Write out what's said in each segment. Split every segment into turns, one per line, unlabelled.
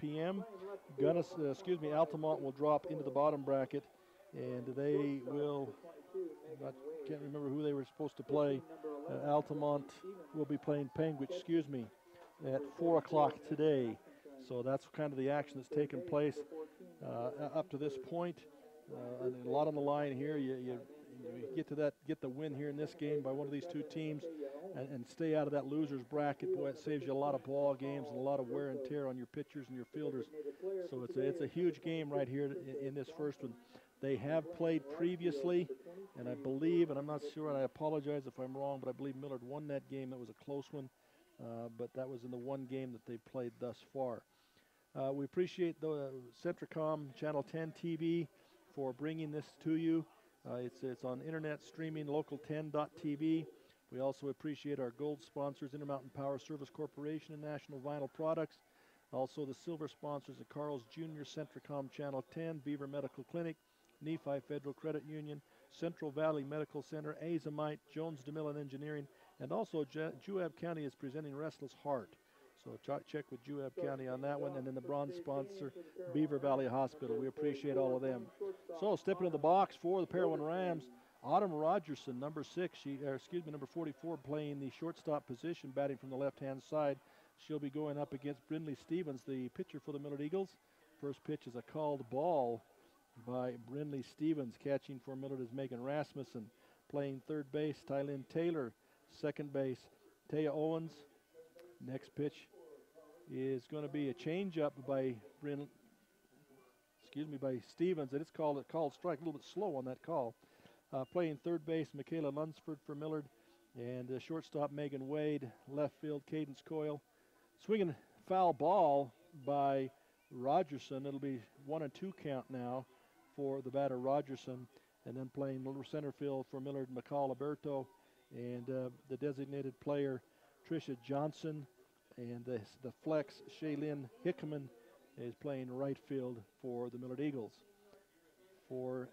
p.m. Altamont will drop into the bottom bracket, and they will, I can't remember who they were supposed to play. Altamont will be playing Penguich, at 4 o'clock today. So that's kind of the action that's taken place up to this point. And a lot on the line here. You get to that, get the win here in this game by one of these two teams, and stay out of that loser's bracket. Boy, it saves you a lot of ball games and a lot of wear and tear on your pitchers and your fielders. So it's a huge game right here in this first one. They have played previously, and I believe, and I'm not sure, and I apologize if I'm wrong, but I believe Millard won that game. That was a close one, but that was in the one game that they played thus far. We appreciate the Centricom Channel 10 TV for bringing this to you. It's on internet streaming, local10.tv. We also appreciate our gold sponsors, Intermountain Power Service Corporation and National Vinyl Products. Also the silver sponsors of Carl's Jr. Centricom Channel 10, Beaver Medical Clinic, Nephi Federal Credit Union, Central Valley Medical Center, Azamite, Jones DeMillan Engineering, and also Juab County is presenting Restless Heart. So check with Juab County on that one. And then the bronze sponsor, Beaver Valley Hospital. We appreciate all of them. So stepping in the box for the Parowan Rams, Autumn Rogerson, number 44, playing the shortstop position, batting from the left-hand side. She'll be going up against Brindley Stevens, the pitcher for the Millard Eagles. First pitch is a called ball by Brindley Stevens. Catching for Millard is Megan Rasmussen. Playing third base, Tylynn Taylor. Second base, Taya Owens. Next pitch is going to be a changeup by by Stevens, and it's called strike. A little bit slow on that call. Playing third base, Michaela Lunsford for Millard, and shortstop Megan Wade. Left field, Cadence Coyle. Swinging foul ball by Rogerson. It'll be 1-2 count now for the batter Rogerson, and then playing little center field for Millard, McCall Alberto, and the designated player Tricia Johnson, and the flex Shaylin Hickman is playing right field for the Millard Eagles. For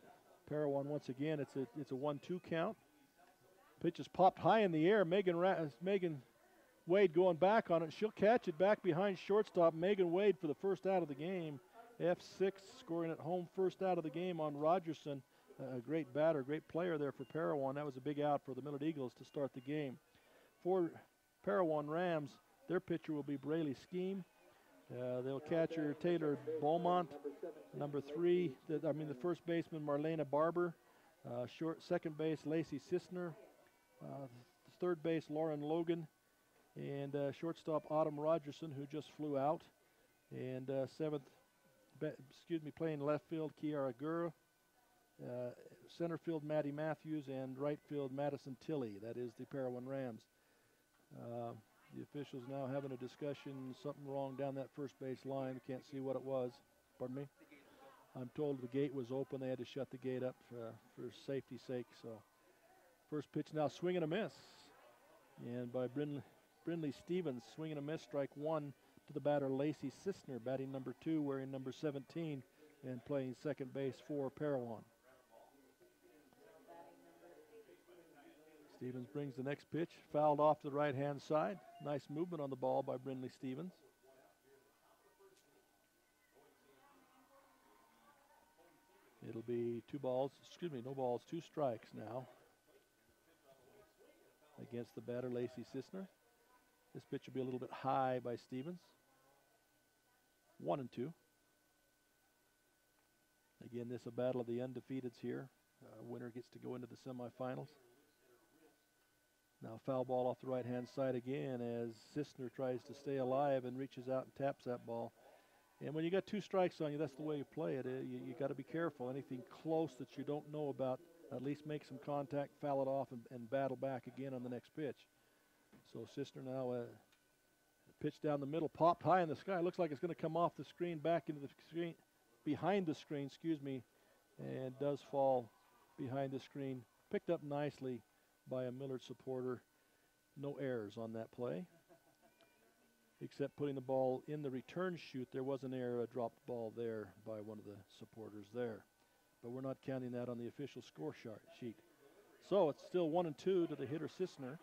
Parowan, once again, it's a 1-2 count. Pitch is popped high in the air. Megan Wade going back on it. She'll catch it back behind shortstop. Megan Wade for the first out of the game. F6 scoring at home, first out of the game on Rogerson. A great batter, great player there for Parowan. That was a big out for the Millard Eagles to start the game. For Parowan Rams, their pitcher will be Braley Scheme. They'll catcher Taylor Beaumont. Number 3, the first baseman Marlena Barber. Second base Lacey Sisner. Third base Lauren Logan. And shortstop Autumn Rogerson, who just flew out. And playing left field Kiara Gura. Center field Maddie Matthews, and right field Madison Tilley. That is the Parowan Rams. The officials now having a discussion. Something wrong down that first base line. We can't see what it was. Pardon me? I'm told the gate was open. They had to shut the gate up for safety's sake. So first pitch now, swing and a miss. And by Brindley Stevens, swing and a miss, strike one to the batter Lacey Sisner, batting number 2, wearing number 17, and playing second base for Parowan. Stevens brings the next pitch, fouled off to the right-hand side. Nice movement on the ball by Brindley Stevens. It'll be no balls, 2 strikes now against the batter Lacey Sisner. This pitch will be a little bit high by Stevens. 1-2. Again, this is a battle of the undefeateds here. Winner gets to go into the semifinals. Now foul ball off the right-hand side again as Sisner tries to stay alive and reaches out and taps that ball. And when you got 2 strikes on you, that's the way you play it. You got to be careful. Anything close that you don't know about, at least make some contact, foul it off, and battle back again on the next pitch. So Sisner now pitch down the middle, popped high in the sky. Looks like it's going to come off the screen, back into the screen, behind the screen, and does fall behind the screen. Picked up nicely by a Millard supporter. No errors on that play, except putting the ball in the return chute. There was an error, a dropped ball there by one of the supporters there. But we're not counting that on the official score sheet. So it's still 1-2 to the hitter Sisner.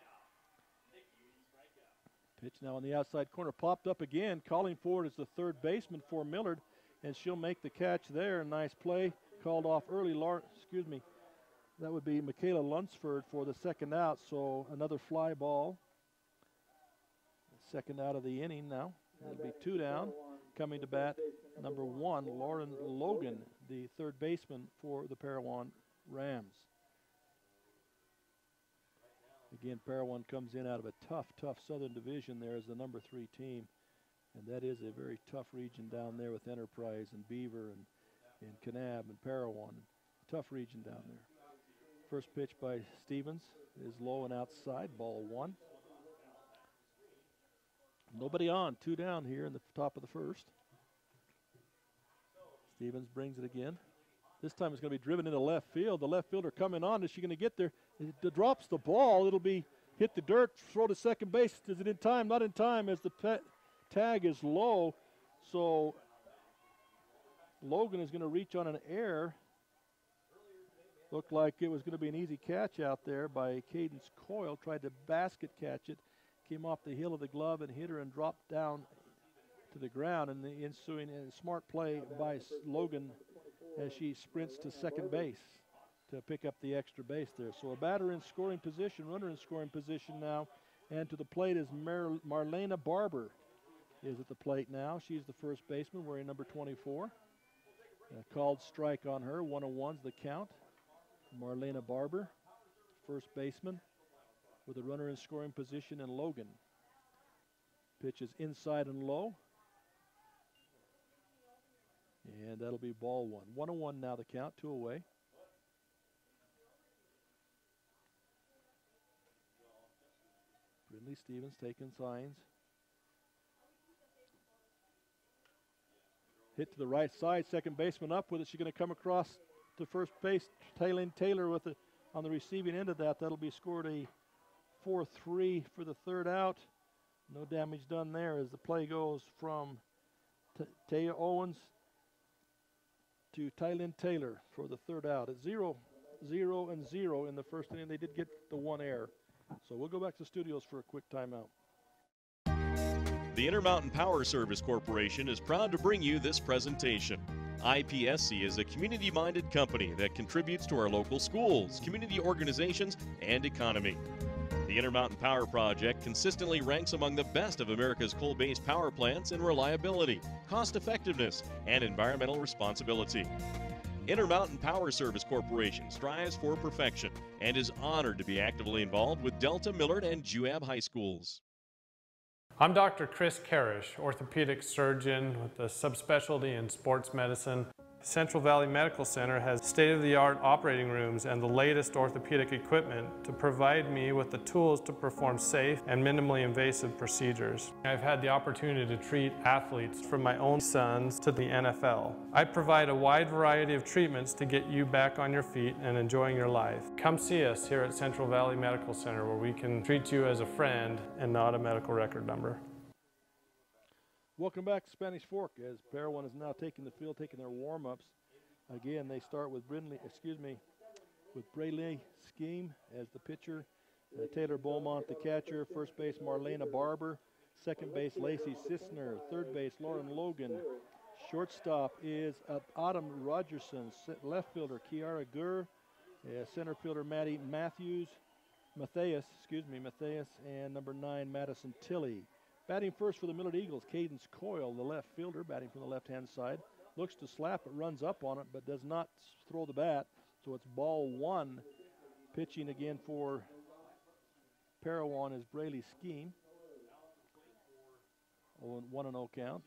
Pitch now on the outside corner, popped up again. Calling for it is the third baseman for Millard, and she'll make the catch there. Nice play, called off early. That would be Michaela Lunsford for the second out, so another fly ball. Second out of the inning now. It'll be 2 down. Coming to bat, number 1, Lauren Logan, the third baseman for the Parowan Rams. Again, Parowan comes in out of a tough Southern Division there as the number 3 team. And that is a very tough region down there with Enterprise and Beaver and Kanab and Parowan. Tough region down there. First pitch by Stevens is low and outside, ball 1. Nobody on, 2 down here in the top of the first. Stevens brings it again. This time it's going to be driven into left field. The left fielder coming on. Is she going to get there? It drops the ball. It'll be hit the dirt, throw to second base. Is it in time? Not in time as the tag is low. So Logan is going to reach on an error. Looked like it was going to be an easy catch out there by Cadence Coyle. Tried to basket catch it. Came off the heel of the glove and hit her and dropped down to the ground. And the ensuing smart play by Logan as she sprints to second base to pick up the extra base there. So a batter in scoring position, runner in scoring position now. And to the plate is Marlena Barber is at the plate now. She's the first baseman wearing number 24. A called strike on her, 1-1's the count. Marlena Barber, first baseman, with a runner in scoring position in Logan. Pitch is inside and low. And that'll be ball 1. 1-1 now the count, 2 away. Brindley Stevens taking signs. Hit to the right side, second baseman up with it. She's going to come across to first base. Taylor with it on the receiving end of that. That'll be scored a 4-3 for the third out. No damage done there as the play goes from Taya Owens to Tylynn Taylor for the third out. At 0-0 in the first inning. They did get the 1 error. So we'll go back to the studios for a quick timeout.
The Intermountain Power Service Corporation is proud to bring you this presentation. IPSC is a community-minded company that contributes to our local schools, community organizations, and economy. The Intermountain Power Project consistently ranks among the best of America's coal-based power plants in reliability, cost-effectiveness, and environmental responsibility. Intermountain Power Service Corporation strives for perfection and is honored to be actively involved with Delta, Millard, and Juab High Schools.
I'm Dr. Chris Karish, orthopedic surgeon with a subspecialty in sports medicine. Central Valley Medical Center has state-of-the-art operating rooms and the latest orthopedic equipment to provide me with the tools to perform safe and minimally invasive procedures. I've had the opportunity to treat athletes from my own sons to the NFL. I provide a wide variety of treatments to get you back on your feet and enjoying your life. Come see us here at Central Valley Medical Center where we can treat you as a friend and not a medical record number.
Welcome back to Spanish Fork as Parowan is now taking the field, taking their warm-ups. Again, they start with Brayley Scheme as the pitcher, Taylor Beaumont the catcher, first base Marlena Barber, second base Lacey Sisner, third base Lauren Logan, shortstop is Autumn Rogerson, left fielder Kiara Gurr, center fielder Maddie Matthias, and number 9 Madison Tilley. Batting first for the Millard Eagles, Cadence Coyle, the left fielder, batting from the left-hand side. Looks to slap it, runs up on it, but does not throw the bat. So it's ball 1. Pitching again for Parowan is Brayley Scheme. 1-0 count.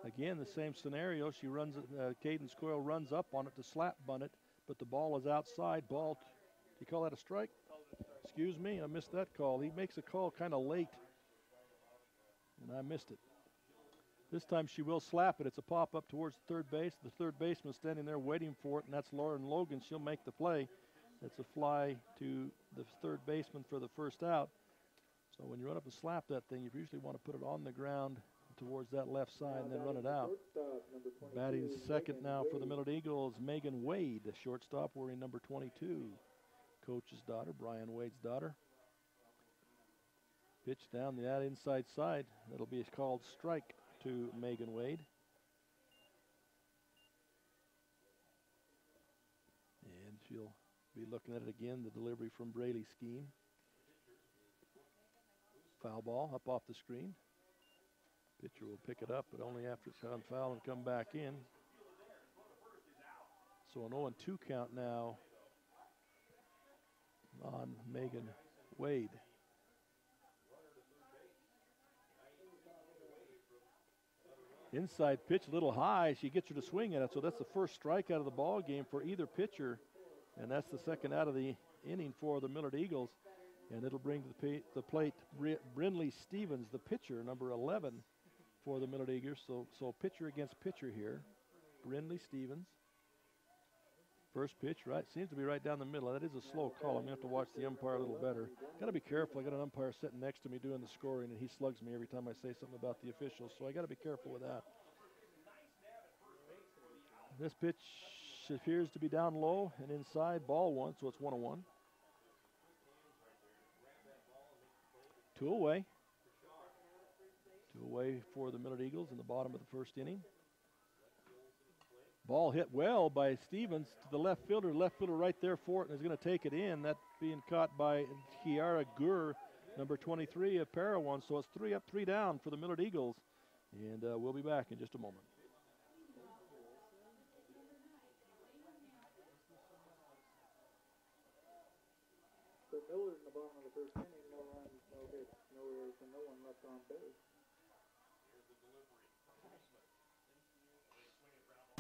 Again, the same scenario. She runs, Cadence Coyle runs up on it to slap bunt it, but the ball is outside. Ball, do you call that a strike? Excuse me, I missed that call. He makes a call kind of late, and I missed it. This time she will slap it. It's a pop up towards third base. The third baseman standing there waiting for it, and that's Lauren Logan. She'll make the play. It's a fly to the third baseman for the first out. So when you run up and slap that thing, you usually want to put it on the ground towards that left side and then run it out. Batting second now for the Millard Eagles, Megan Wade, the shortstop, wearing number 22. Coach's daughter, Brian Wade's daughter. Pitch down the inside side. That'll be called strike to Megan Wade. And she'll be looking at it again, the delivery from Braley Scheme. Foul ball up off the screen. Pitcher will pick it up, but only after it's on foul and come back in. So an 0-2 count now on Megan Wade. Inside pitch a little high. She gets her to swing at it, so that's the first strikeout of the ball game for either pitcher, and that's the second out of the inning for the Millard Eagles. And it'll bring to the plate Brindley Stevens, the pitcher, number 11 for the Millard Eagles. So pitcher against pitcher here. Brindley Stevens. First pitch, right, seems to be right down the middle. That is a slow call. I'm going to have to watch the umpire a little better. Got to be careful. I got an umpire sitting next to me doing the scoring, and he slugs me every time I say something about the officials, so I got to be careful with that. This pitch appears to be down low and inside, ball one, so it's 1-1. 2 away. 2 away for the Millard Eagles in the bottom of the first inning. Ball hit well by Stevens to the left fielder. Left fielder right there for it and is going to take it in. That being caught by Kiara Gur, number 23 of Parowan. So it's 3 up, 3 down for the Millard Eagles. And we'll be back in just a moment.
So Millard in the bottom of the first inning, no runs, no hits, no errors, and no one left on base.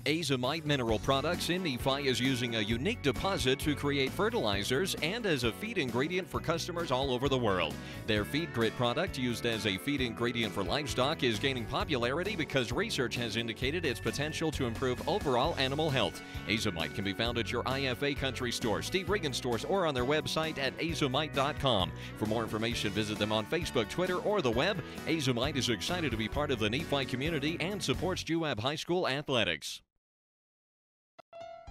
Azomite Mineral Products in Nephi is using a unique deposit to create fertilizers and as a feed ingredient for customers all over the world. Their Feed Grit product, used as a feed ingredient for livestock, is gaining popularity because research has indicated its potential to improve overall animal health. Azomite can be found at your IFA Country Store, Steve Regan stores, or on their website at azomite.com. For more information, visit them on Facebook, Twitter, or the web. Azomite is excited to be part of the Nephi community and supports UAB High School athletics.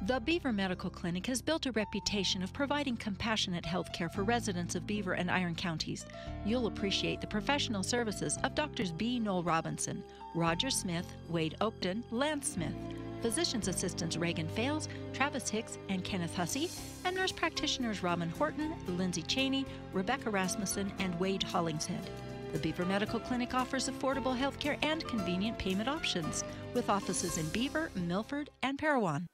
The Beaver Medical Clinic has built a reputation of providing compassionate health care for residents of Beaver and Iron counties. You'll appreciate the professional services of Doctors B. Noel Robinson, Roger Smith, Wade Oakton, Lance Smith, physician's assistants Reagan Fales, Travis Hicks, and Kenneth Hussey, and nurse practitioners Robin Horton, Lindsay Cheney, Rebecca Rasmussen, and Wade Hollingshead. The Beaver Medical Clinic offers affordable health care and convenient payment options, with offices in Beaver, Milford, and Parowan.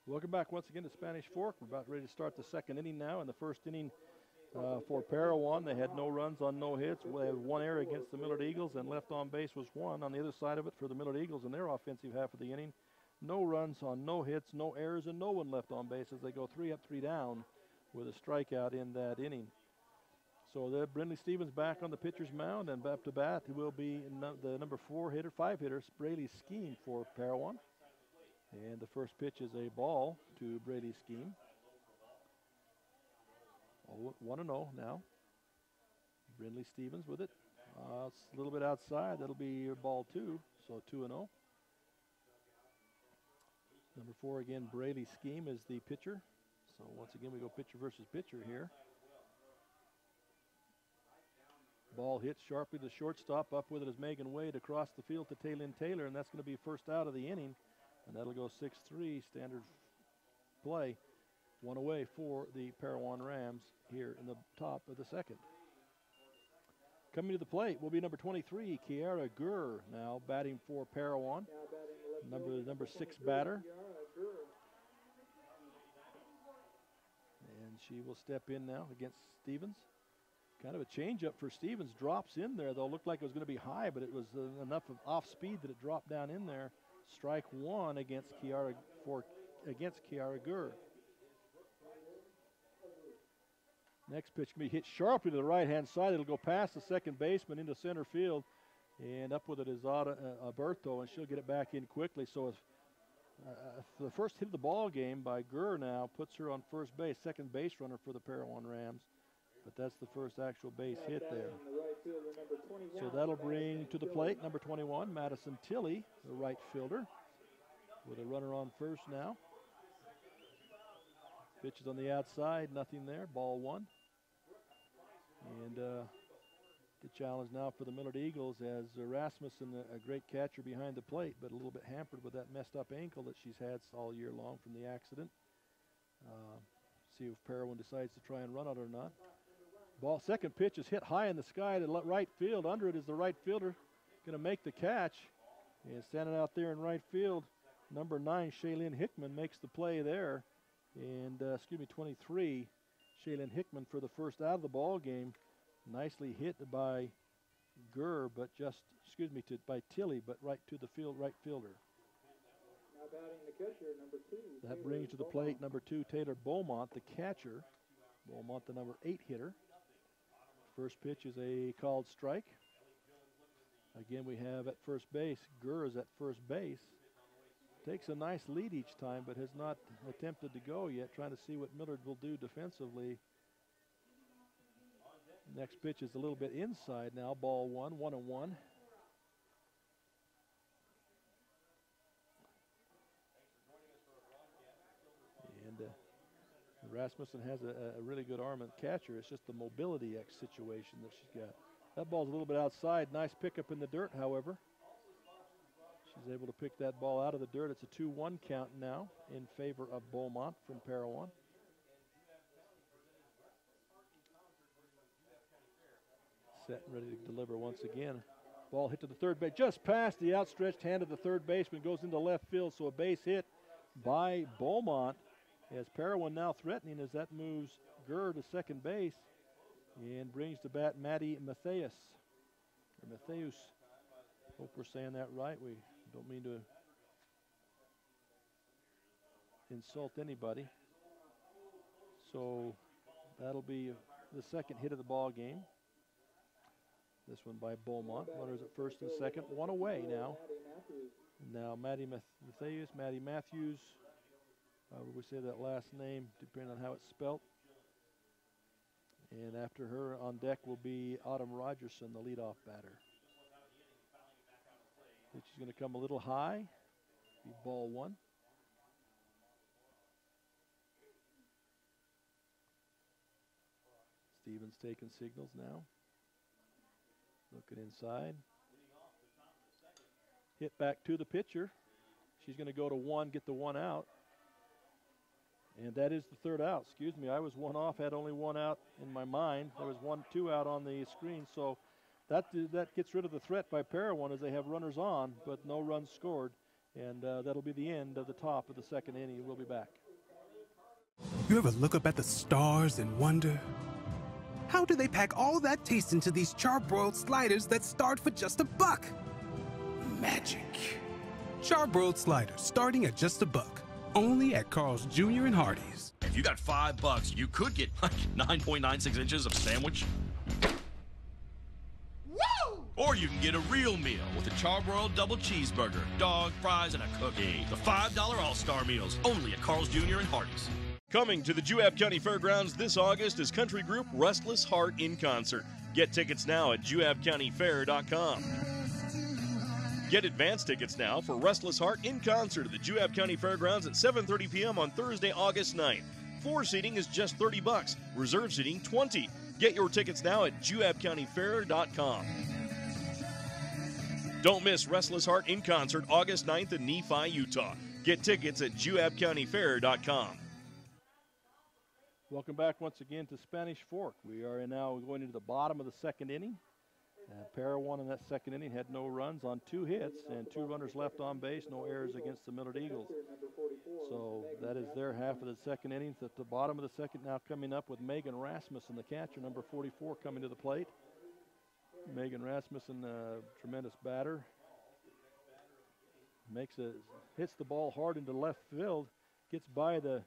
Welcome back once again to Spanish Fork. We're about ready to start the second inning now. In the first inning for Parowan, they had no runs on no hits. They had 1 error against the Millard Eagles, and left on base was 1 on the other side of it for the Millard Eagles in their offensive half of the inning. No runs on no hits, no errors, and no one left on base as they go 3 up, 3 down with a strikeout in that inning. So Brindley Stevens back on the pitcher's mound, and up to bat will be the number 5 hitter, Braley Scheme for Parowan. And the first pitch is a ball to Brady Scheme. 1-0 now. Brindley Stevens with it. It's a little bit outside. That'll be ball 2, so 2-0. Number 4 again, Brady Scheme is the pitcher. So once again, we go pitcher versus pitcher here. Ball hits sharply to the shortstop. Up with it is Megan Wade across the field to Taylin Taylor, and that's going to be first out of the inning. And that'll go 6-3, standard play. 1 away for the Parowan Rams here in the top of the second. Coming to the plate will be number 23, Kiara Gur, now batting for Parowan. Number 6 batter. And she will step in now against Stevens. Kind of a changeup for Stevens. Drops in there, though. Looked like it was going to be high, but it was enough of off speed that it dropped down in there. Strike 1 against Kiara Gur. Next pitch can be hit sharply to the right-hand side. It'll go past the second baseman into center field, and up with it is Alberto, and she'll get it back in quickly. So the first hit of the ball game by Gur now puts her on first base, second base runner for the Parowan Rams. But that's the first actual base hit there. So that'll bring to the plate number 21, Madison Tilley, the right fielder, with a runner on first now. Pitches on the outside, nothing there, ball 1. And The challenge now for the Millard Eagles as Rasmussen, a great catcher behind the plate, but a little bit hampered with that messed up ankle that she's had all year long from the accident. See if Parowan decides to try and run it or not. Ball, second pitch is hit high in the sky to right field. Under it is the right fielder going to make the catch. And standing out there in right field, number 9, Shaylin Hickman makes the play there. And, 23, Shaylin Hickman for the first out of the ball game. Nicely hit by Gurr, but just, by Tilly, but right to the right fielder.
Now batting the catcher, number 2.
That brings to the plate number 2, Taylor Beaumont, the catcher. Beaumont, the number 8 hitter. First pitch is a called strike. Again, we have at first base, Gurr is at first base. Takes a nice lead each time, but has not attempted to go yet, trying to see what Millard will do defensively. Next pitch is a little bit inside now, ball 1-1-1. And Rasmussen has a really good arm and catcher. It's just the mobility X situation that she's got. That ball's a little bit outside. Nice pickup in the dirt, however. She's able to pick that ball out of the dirt. It's a 2-1 count now in favor of Beaumont from Parowan. Set and ready to deliver once again. Ball hit to the third base, just past the outstretched hand of the third baseman, goes into left field, so a base hit by Beaumont. As Parowan now threatening as that moves Gurr to second base and brings to bat Maddie Mattheus. Hope we're saying that right. We don't mean to insult anybody. So that'll be the second hit of the ball game. This one by Beaumont. Runners at first and second. One away now. Now Maddie Matthews. However we say that last name, depending on how it's spelt. And after her on deck will be Autumn Rogerson, the leadoff batter. Pitch is going to come a little high. Be ball 1. Stevens taking signals now. Looking inside. Hit back to the pitcher. She's going to go to 1, get the 1 out. And that is the third out. Excuse me, I was 1 off, had only 1 out in my mind. There was 2 out on the screen, so that gets rid of the threat by Parowan as they have runners on, but no runs scored. And that'll be the end of the top of the second inning. We'll be back.
You ever look up at the stars and wonder, how do they pack all that taste into these charbroiled sliders that start for just $1? Magic. Charbroiled sliders starting at just $1. Only at Carl's Jr. and Hardee's.
If you got $5, you could get like 9.96 inches of sandwich. Woo! Or you can get a real meal with a charbroiled double cheeseburger, dog, fries, and a cookie. The $5 All-Star Meals, only at Carl's Jr. and Hardee's.
Coming to the Juab County Fairgrounds this August is country group Restless Heart in concert. Get tickets now at juabcountyfair.com. Get advance tickets now for Restless Heart in concert at the Juab County Fairgrounds at 7:30 p.m. on Thursday, August 9th. Floor seating is just $30. Reserve seating $20. Get your tickets now at juabcountyfair.com. Don't miss Restless Heart in concert August 9th in Nephi, Utah. Get tickets at juabcountyfair.com.
Welcome back once again to Spanish Fork. We are now going into the bottom of the second inning. Parowan in that second inning had no runs on 2 hits and 2 runners left on base, no errors against the Millard Eagles. So that is their half of the second inning. At the bottom of the second now coming up with Megan Rasmussen, the catcher, number 44, coming to the plate. Megan Rasmussen, tremendous batter. Hits the ball hard into left field, gets by the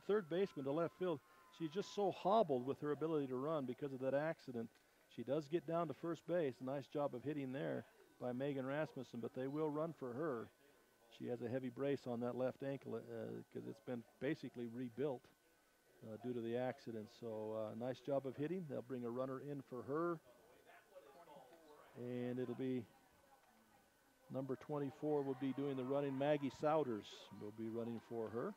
third baseman to left field. She's just so hobbled with her ability to run because of that accident. She does get down to first base. Nice job of hitting there by Megan Rasmussen, but they will run for her. She has a heavy brace on that left ankle because it's been basically rebuilt due to the accident. So nice job of hitting. They'll bring a runner in for her. And it'll be number 24 will be doing the running. Maggie Souders will be running for her.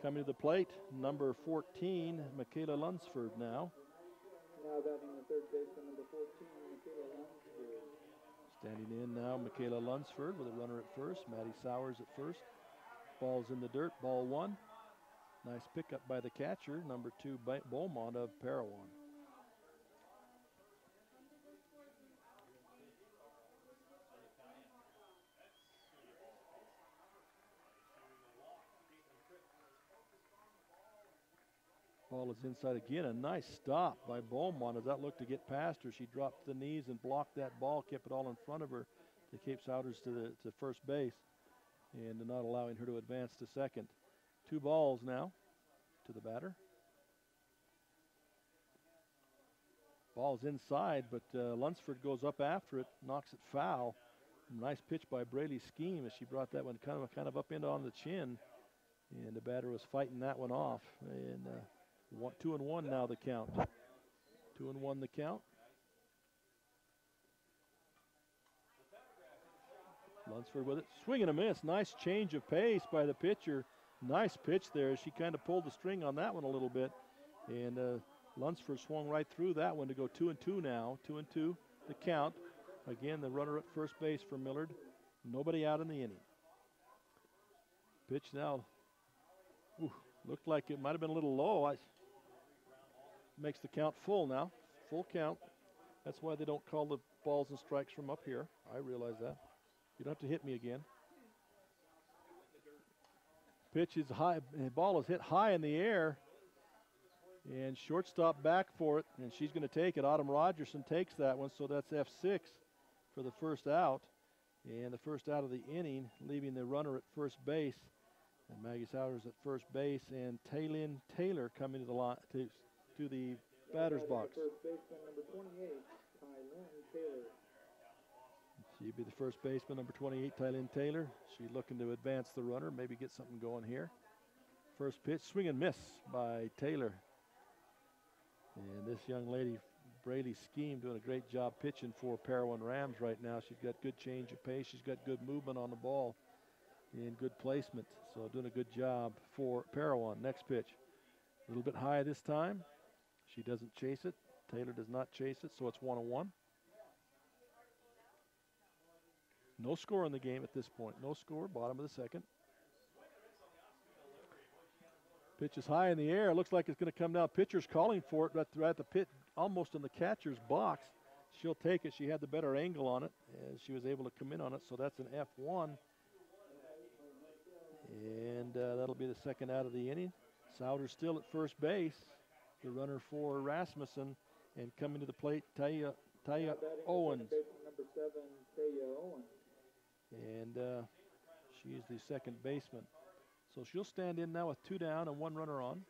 Coming to the plate, number 14, Michaela Lunsford now.
Now batting the third baseman, number 14, Michaela Lunsford.
Standing in now, Michaela Lunsford with a runner at first. Maddie Sowers at first. Ball's in the dirt, ball one. Nice pickup by the catcher, number 2, Beaumont of Parowan. Ball is inside again. A nice stop by Beaumont as that looked to get past her. She dropped to the knees and blocked that ball, kept it all in front of her to keep Souders to first base and not allowing her to advance to second. 2 balls now to the batter. Ball's inside, but Lunsford goes up after it, knocks it foul. Nice pitch by Braley Scheme as she brought that one kind of up into on the chin, and the batter was fighting that one off. And 2-1 now the count. 2-1 the count. Lunsford with it, swing and a miss. Nice change of pace by the pitcher. Nice pitch there. She kind of pulled the string on that one a little bit, and Lunsford swung right through that one to go 2-2 now. 2-2 the count. Again, the runner at first base for Millard. Nobody out in the inning. Pitch now. Ooh, looked like it might have been a little low. Makes the count full now. Full count. That's why they don't call the balls and strikes from up here. I realize that. You don't have to hit me again. Pitch is high. The ball is hit high in the air. And shortstop back for it. And she's going to take it. Autumn Rogerson takes that one. So that's F6 for the first out. And the first out of the inning, leaving the runner at first base. And Maggie Souders at first base. And Taylin Taylor coming to the line to the batter's box.
First baseman, number 28, Tylynn Taylor.
She'd be the first baseman, number 28, Tylynn Taylor. She's looking to advance the runner, maybe get something going here. First pitch, swing and miss by Taylor. And this young lady, Brady Scheme, doing a great job pitching for Parowan Rams right now. She's got good change of pace. She's got good movement on the ball and good placement. So doing a good job for Parowan. Next pitch, a little bit high this time. She doesn't chase it. Taylor does not chase it, so it's 1-1. No score in the game at this point. No score, bottom of the second. Pitch is high in the air. Looks like it's going to come down. Pitcher's calling for it right at the pit, almost in the catcher's box. She'll take it. She had the better angle on it, and she was able to come in on it, so that's an F1. And that'll be the second out of the inning. Souders still at first base. The runner for Rasmussen, and coming to the plate, Taya Owens.
Number 7, Taya Owens.
And she's the second baseman. So she'll stand in now with 2 down and 1 runner on.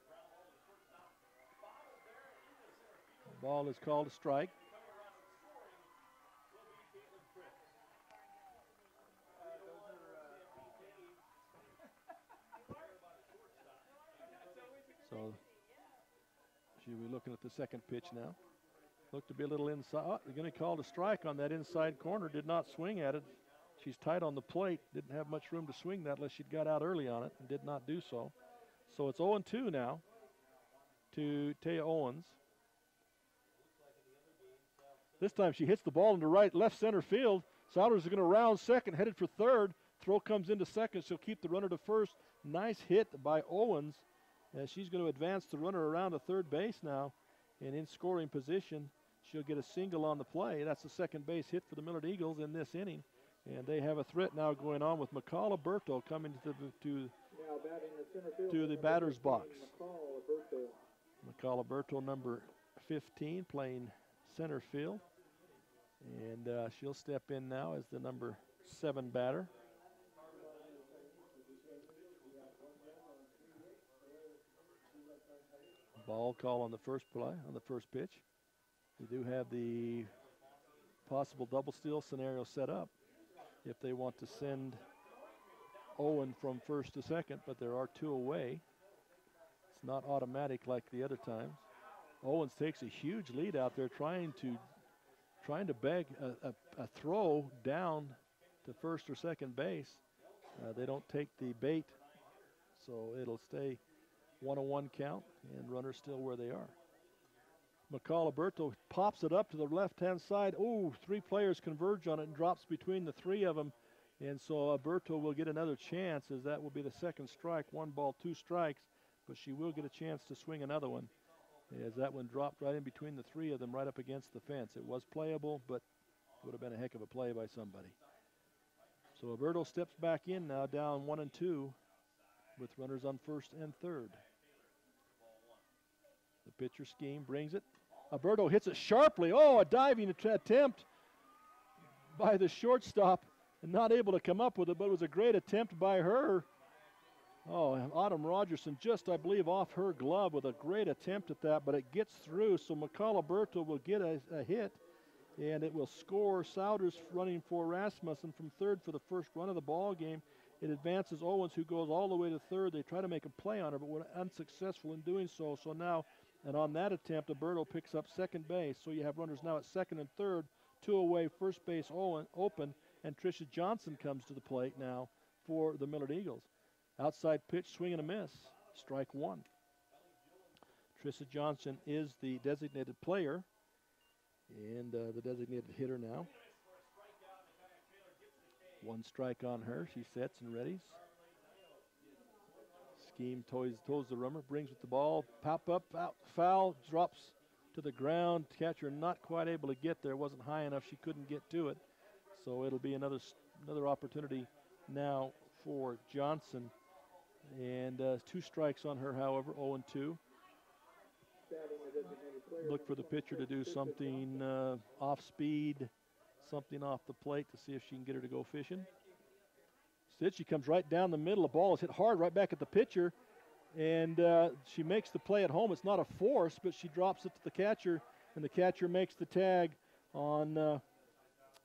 The ball is called a strike. So she'll be looking at the second pitch now. Looked to be a little inside. Oh, they're going to call a strike on that inside corner. Did not swing at it. She's tight on the plate. Didn't have much room to swing that unless she'd got out early on it and did not do so. So it's 0-2 now to Taya Owens. This time she hits the ball into left center field. Souders is going to round second, headed for third. Throw comes into second. She'll keep the runner to first. Nice hit by Owens. As she's going to advance the runner around to third base now. And in scoring position, she'll get a single on the play. That's the second base hit for the Millard Eagles in this inning. And they have a threat now going on with McCall Berto coming to the batter's box. McCall Berto, number 15, playing center field. And she'll step in now as the number 7 batter. Ball call on the first play, on the first pitch. We do have the possible double steal scenario set up if they want to send Owen from first to second, but there are 2 away. It's not automatic like the other times. Owens takes a huge lead out there trying to beg a throw down to first or second base. They don't take the bait, so it'll stay 1-1 count, and runners still where they are. McCall Alberto pops it up to the left-hand side. Oh, 3 players converge on it and drops between the 3 of them. And so Alberto will get another chance, as that will be the second strike. 1 ball, 2 strikes, but she will get a chance to swing another one, as that one dropped right in between the 3 of them, right up against the fence. It was playable, but it would have been a heck of a play by somebody. So Alberto steps back in now, down 1-2, with runners on first and third. The pitcher scheme brings it. Alberto hits it sharply. Oh, a diving attempt by the shortstop, and not able to come up with it, but it was a great attempt by her. Oh, Autumn Rogerson just, I believe, off her glove with a great attempt at that, but it gets through, so McCall Alberto will get a hit, and it will score. Souders running for Rasmussen from third for the first run of the ball game. It advances Owens, who goes all the way to third. They try to make a play on her, but were unsuccessful in doing so. So now, and on that attempt, Alberto picks up second base. So you have runners now at second and third, 2 away, first base open, and Tricia Johnson comes to the plate now for the Millard Eagles. Outside pitch, swing and a miss, strike 1. Tricia Johnson is the designated player and the designated hitter now. 1 strike on her. She sets and readies. Scheme toes the runner, brings with the ball, pop up, out, foul, drops to the ground. Catcher not quite able to get there. Wasn't high enough. She couldn't get to it. So it'll be another opportunity now for Johnson. And 2 strikes on her, however, 0-2. Look for the pitcher to do something off speed, something off the plate to see if she can get her to go fishing. Instead, she comes right down the middle. The ball is hit hard right back at the pitcher, and she makes the play at home. It's not a force, but she drops it to the catcher, and the catcher makes the tag on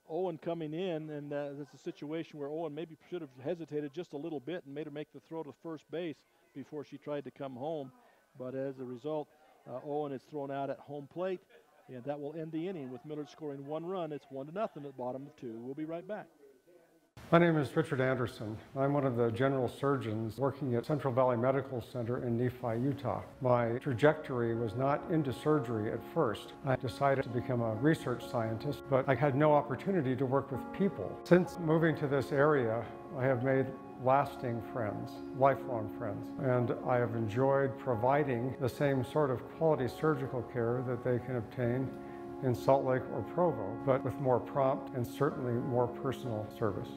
Owen coming in, and that's a situation where Owen maybe should have hesitated just a little bit and made her make the throw to first base before she tried to come home. But as a result, Owen is thrown out at home plate, and that will end the inning with Millard scoring 1 run. It's 1-0 at the bottom of 2. We'll be right back.
My name is Richard Anderson. I'm one of the general surgeons working at Central Valley Medical Center in Nephi, Utah. My trajectory was not into surgery at first. I decided to become a research scientist, but I had no opportunity to work with people. Since moving to this area, I have made lasting friends, lifelong friends, and I have enjoyed providing the same sort of quality surgical care that they can obtain in Salt Lake or Provo, but with more prompt and certainly more personal service.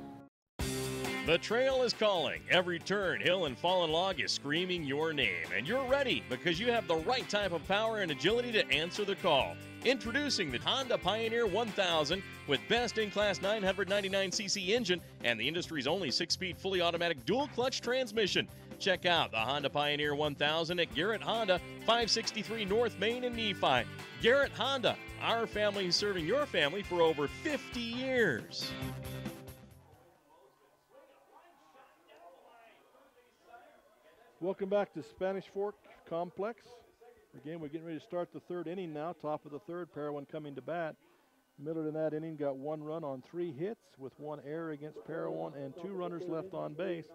The trail is calling. Every turn, hill, and fallen log is screaming your name. And you're ready because you have the right type of power and agility to answer the call. Introducing the Honda Pioneer 1000 with best-in-class 999cc engine and the industry's only 6-speed fully automatic dual-clutch transmission. Check out the Honda Pioneer 1000 at Garrett Honda, 563 North Main in Nephi. Garrett Honda, our family serving your family for over 50 years.
Welcome back to Spanish Fork Complex. Again, we're getting ready to start the 3rd inning now, top of the 3rd, Parowan coming to bat. Millard in that inning got 1 run on 3 hits with 1 error against Parowan and 2 runners left on base.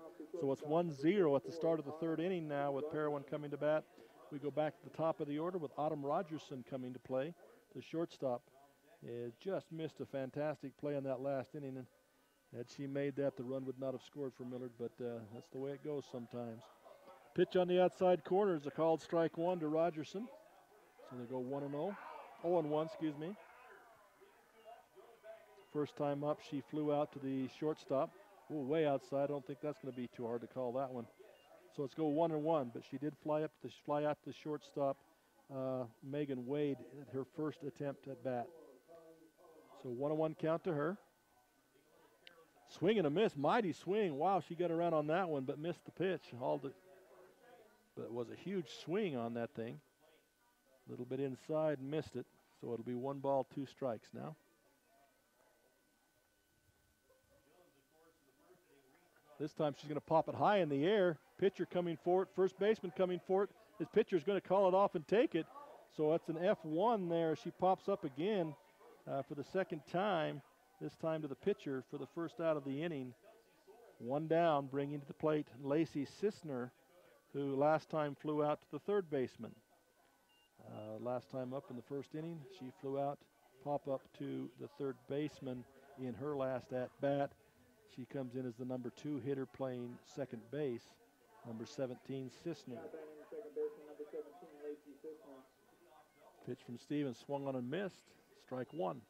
So it's 1-0 at the start of the 3rd inning now with Parowan coming to bat. We go back to the top of the order with Autumn Rogerson coming to play. The shortstop just missed a fantastic play in that last inning. And had she made that, the run would not have scored for Millard, but that's the way it goes sometimes. Pitch on the outside corner is a called strike 1 to Rogerson. So they go 1-0. 0-1, excuse me. First time up, she flew out to the shortstop. Ooh, way outside. I don't think that's going to be too hard to call that one. So let's go 1-1, but she did fly out to the shortstop, Megan Wade, at her first attempt at bat. So 1-1 count to her. Swing and a miss, mighty swing. Wow, she got around on that one, but missed the pitch. Hauled it. But it was a huge swing on that thing. A little bit inside, missed it. So it'll be 1 ball, 2 strikes now. This time she's going to pop it high in the air. Pitcher coming for it, first baseman coming for it. His pitcher's going to call it off and take it. So that's an F1 there. She pops up again for the 2nd time, this time to the pitcher for the first out of the inning. 1 down, bringing to the plate Lacey Sisner, who last time flew out to the 3rd baseman. Last time up in the first inning, she flew out, pop up to the third baseman in her last at-bat. She comes in as the number 2 hitter playing second base, number 17, Sisner. Pitch from Stevens, swung on and missed, strike 1.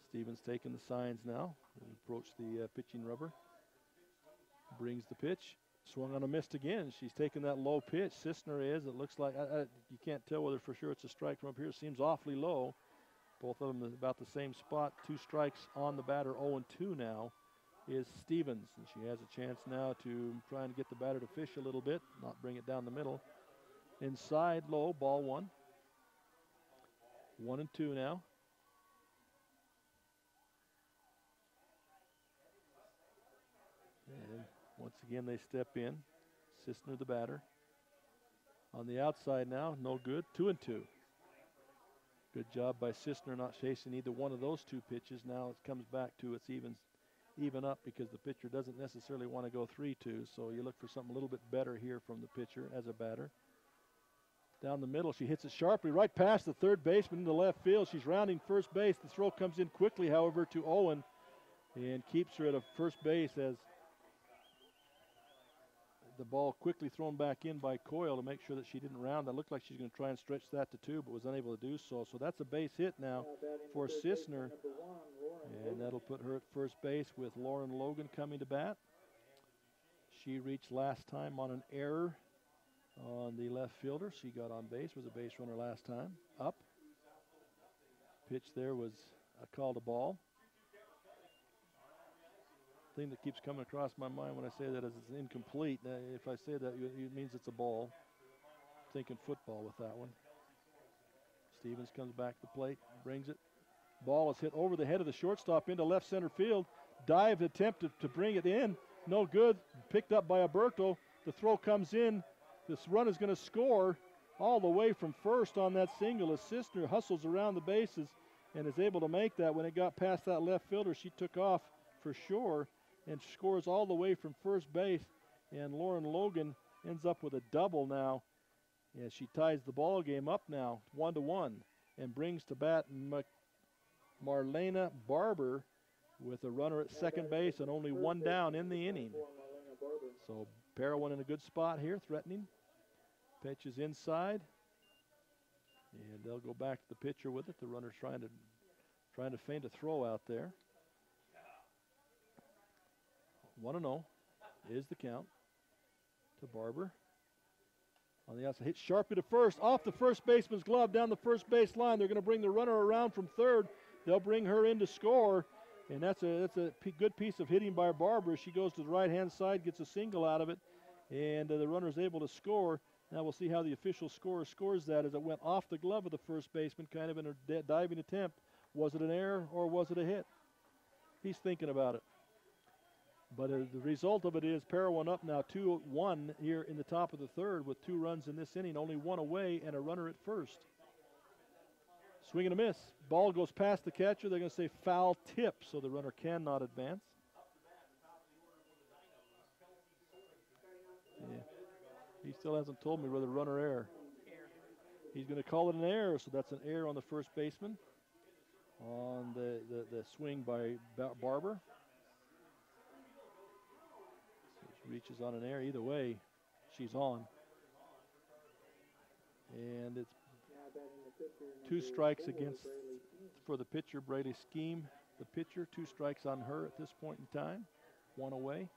Stevens taking the signs now. Approach the pitching rubber. Brings the pitch. Swung on a missed again. She's taking that low pitch. Sisner is. It looks like you can't tell whether for sure it's a strike from up here. It seems awfully low. Both of them about the same spot. 2 strikes on the batter. 0-2 now is Stevens. And she has a chance now to try and get the batter to fish a little bit, not bring it down the middle. Inside low, ball 1. 1-2 now. And once again, they step in. Sisner, the batter. On the outside now, no good. 2-2. Good job by Sisner not chasing either one of those 2 pitches. Now it comes back to it's even up because the pitcher doesn't necessarily want to go 3-2. So you look for something a little bit better here from the pitcher as a batter. Down the middle, she hits it sharply right past the third baseman into left field. She's rounding first base. The throw comes in quickly, however, to Owen and keeps her at a first base as the ball quickly thrown back in by Coyle to make sure that she didn't round. That looked like she's going to try and stretch that to 2, but was unable to do so. So that's a base hit now for Sisner, and that'll put her at first base with Lauren Logan coming to bat. She reached last time on an error on the left fielder. She got on base, was a base runner last time. Up. Pitch there was a call to ball. Thing that keeps coming across my mind when I say that is it's incomplete. If I say that, it means it's a ball. Thinking football with that one. Stevens comes back to the plate, brings it. Ball is hit over the head of the shortstop into left center field. Dive attempt to bring it in. No good. Picked up by Alberto. The throw comes in. This run is going to score all the way from first on that single as Sisner hustles around the bases and is able to make that. When it got past that left fielder, she took off for sure and scores all the way from first base. And Lauren Logan ends up with a double now. And she ties the ball game up now 1-1 and brings to bat Marlena Barber with a runner at second base and only 1 down in the inning. So Parowan in a good spot here, threatening. Pitch is inside. And they'll go back to the pitcher with it. The runner's trying to feint a throw out there. 1-0 is the count to Barber. On the outside, hit sharply to first, off the first baseman's glove, down the first base line. They're going to bring the runner around from third. They'll bring her in to score, and that's a good piece of hitting by Barber. She goes to the right-hand side, gets a single out of it, and the runner is able to score. Now we'll see how the official scorer scores that as it went off the glove of the first baseman, kind of in a diving attempt. Was it an error or was it a hit? He's thinking about it. But the result of it is Parowan up now 2-1 here in the top of the third with 2 runs in this inning, only 1 away and a runner at first. Swing and a miss. Ball goes past the catcher. They're going to say foul tip, so the runner cannot advance. Yeah. He still hasn't told me whether run or error. He's going to call it an error, so that's an error on the first baseman on the swing by Barber. Reaches on an air. Either way, she's on. And it's 2 strikes against for the pitcher, Braley Scheme. The pitcher, 2 strikes on her at this point in time. 1 away.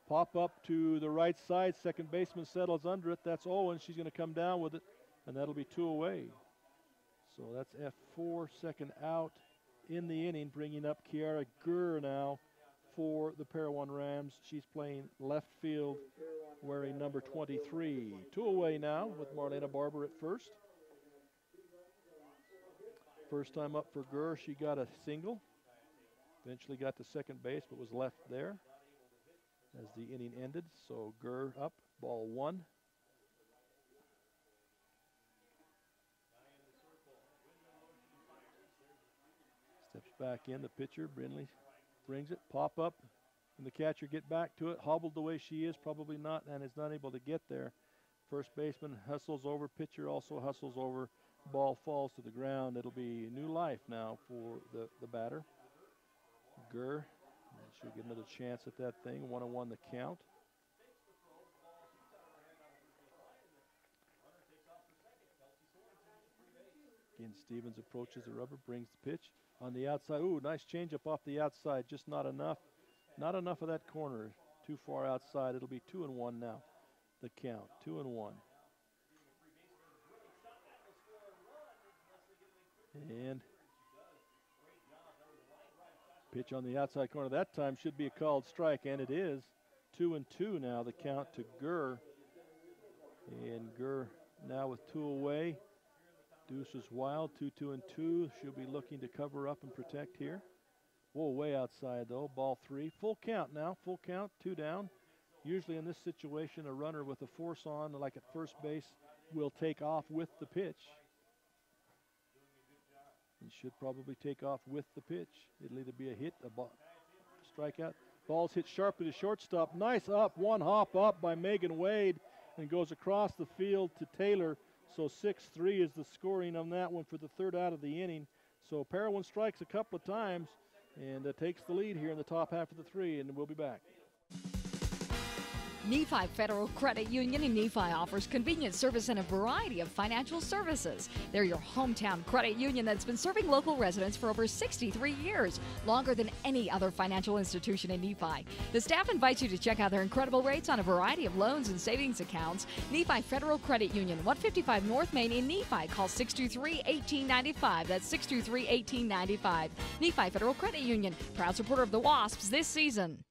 Pop up to the right side. Second baseman settles under it. That's Owen. She's going to come down with it, and that'll be 2 away. So that's F4, second out in the inning, bringing up Kiara Gurr now for the Parowan Rams. She's playing left field wearing number 23. 2 away now with Marlena Barber at first. First time up for Gurr, she got a single. Eventually got to second base, but was left there as the inning ended. So Gurr up, ball 1. Steps back in, the pitcher, Brindley brings it, pop up, and the catcher get back to it, hobbled the way she is, probably not, and is not able to get there. First baseman hustles over, pitcher also hustles over, ball falls to the ground. It'll be new life now for the batter. Gurr, she'll get another chance at that thing, 1-1 the count. Again, Stevens approaches the rubber, brings the pitch on the outside. Ooh, nice changeup off the outside, just not enough. Not enough of that corner, too far outside. It'll be 2-1 now, the count, 2-1. And pitch on the outside corner. That time should be a called strike, and it is. 2-2 now, the count to Gurr. And Gurr now with 2 away. Deuce is wild, 2-2. She'll be looking to cover up and protect here. Whoa, way outside though, ball 3. Full count now, full count, 2 down. Usually in this situation, a runner with a force on, like at first base, will take off with the pitch. He should probably take off with the pitch. It'll either be a hit, a strikeout. Ball's hit sharply to shortstop. Nice up, one hop up by Megan Wade and goes across the field to Taylor. So 6-3 is the scoring on that one for the 3rd out of the inning. So Parowan strikes a couple of times and takes the lead here in the top half of the 3, and we'll be back.
Nephi Federal Credit Union in Nephi offers convenient service and a variety of financial services. They're your hometown credit union that's been serving local residents for over 63 years, longer than any other financial institution in Nephi. The staff invites you to check out their incredible rates on a variety of loans and savings accounts. Nephi Federal Credit Union, 155 North Main in Nephi. Call 623-1895. That's 623-1895. Nephi Federal Credit Union, proud supporter of the Wasps this season.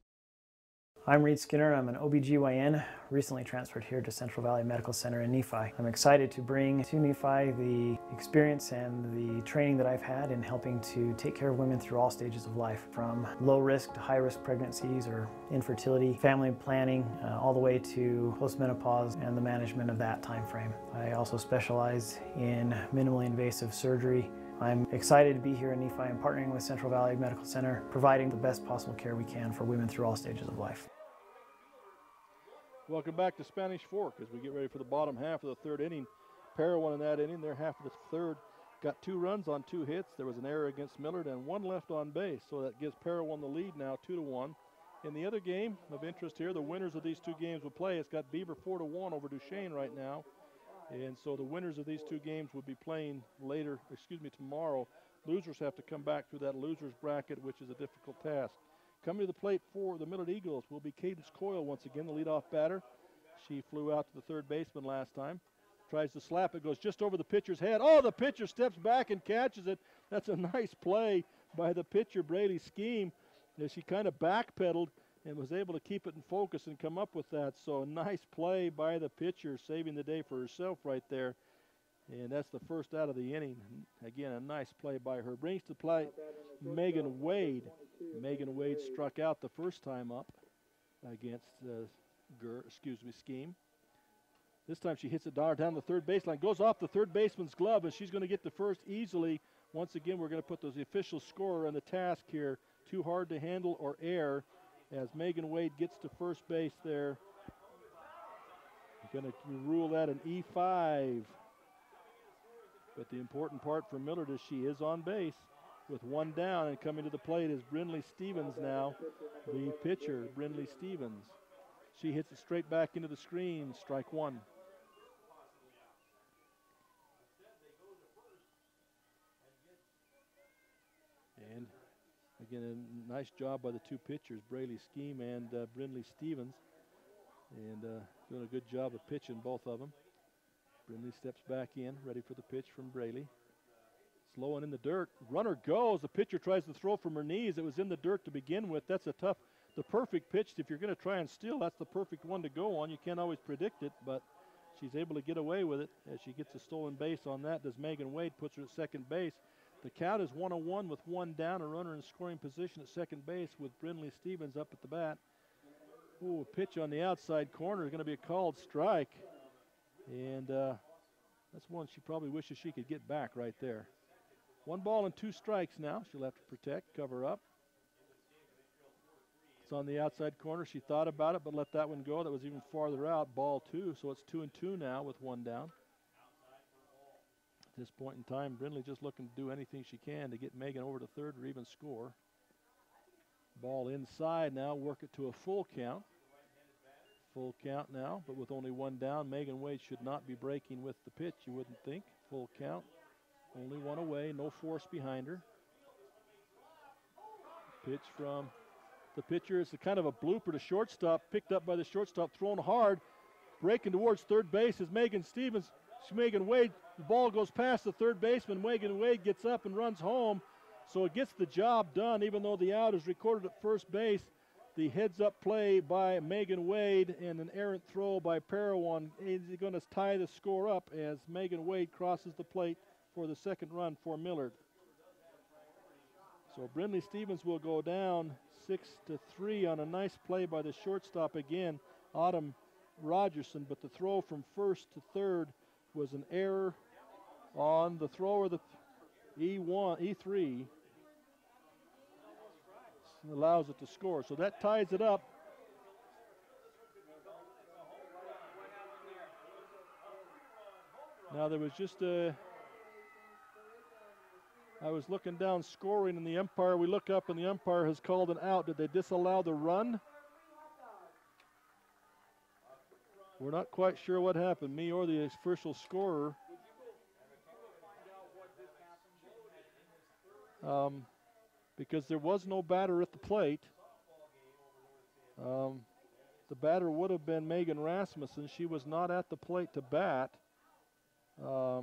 I'm Reed Skinner. I'm an OBGYN, recently transferred here to Central Valley Medical Center in Nephi. I'm excited to bring to Nephi the experience and the training that I've had in helping to take care of women through all stages of life, from low risk to high risk pregnancies or infertility, family planning, all the way to postmenopause and the management of that time frame. I also specialize in minimally invasive surgery. I'm excited to be here in Nephi and partnering with Central Valley Medical Center, providing the best possible care we can for women through all stages of life.
Welcome back to Spanish Fork as we get ready for the bottom half of the 3rd inning. Parowan in that inning, their half of the 3rd, got 2 runs on 2 hits. There was an error against Millard and 1 left on base, so that gives Parowan the lead now, 2-1. In the other game of interest here, the winners of these 2 games will play. It's got Beaver 4-1 over Duchesne right now. And so the winners of these 2 games will be playing tomorrow. Losers have to come back through that losers bracket, which is a difficult task. Coming to the plate for the Millard Eagles will be Cadence Coyle once again, the leadoff batter. She flew out to the 3rd baseman last time. Tries to slap it, goes just over the pitcher's head. Oh, the pitcher steps back and catches it. That's a nice play by the pitcher, Braley Scheme, as she kind of backpedaled and was able to keep it in focus and come up with that. So a nice play by the pitcher, saving the day for herself right there. And that's the 1st out of the inning. Again, a nice play by her. Brings to play Megan Wade. Megan Wade struck out the first time up against Scheme. This time she hits it down the 3rd baseline, goes off the 3rd baseman's glove, and she's going to get to first easily. Once again, we're going to put the official scorer on the task here. Too hard to handle or err, as Megan Wade gets to first base there. We're going to rule that an E5. But the important part for Millard is she is on base with 1 down, and coming to the plate is Brindley Stevens now, the pitcher, Brindley Stevens. She hits it straight back into the screen, strike 1. And again, a nice job by the 2 pitchers, Braley Scheme and Brindley Stevens. And doing a good job of pitching, both of them. Brindley steps back in, ready for the pitch from Braley. Slow and in the dirt. Runner goes. The pitcher tries to throw from her knees. It was in the dirt to begin with. That's the perfect pitch. If you're going to try and steal, that's the perfect one to go on. You can't always predict it, but she's able to get away with it as she gets a stolen base on that. Does Megan Wade, puts her at 2nd base. The count is 1-1 with 1 down, a runner in scoring position at 2nd base with Brindley Stevens up at the bat. Ooh, a pitch on the outside corner is going to be a called strike. And that's one she probably wishes she could get back right there. 1 ball and 2 strikes now. She'll have to protect, cover up. It's on the outside corner. She thought about it, but let that one go. That was even farther out. Ball 2, so it's 2-2 now with 1 down. At this point in time, Brindley just looking to do anything she can to get Megan over to third or even score. Ball inside now, work it to a full count. Full count now, but with only 1 down, Megan Wade should not be breaking with the pitch, you wouldn't think. Full count, only 1 away, no force behind her. Pitch from the pitcher is a kind of a blooper to shortstop, picked up by the shortstop, thrown hard, breaking towards third base is Megan Wade. The ball goes past the third baseman. Megan Wade gets up and runs home, so it gets the job done, even though the out is recorded at first base. The heads-up play by Megan Wade and an errant throw by Parowan is going to tie the score up as Megan Wade crosses the plate for the second run for Millard. So Brindley Stevens will go down 6-3 on a nice play by the shortstop again, Autumn Rogerson, but the throw from first to third was an error on the thrower, the E3. Allows it to score, so that ties it up. Now there was just I was looking down scoring, and the umpire, we look up and the umpire has called an out. Did they disallow the run? We're not quite sure what happened, me or the official scorer. Because there was no batter at the plate. The batter would have been Megan Rasmussen. She was not at the plate to bat. I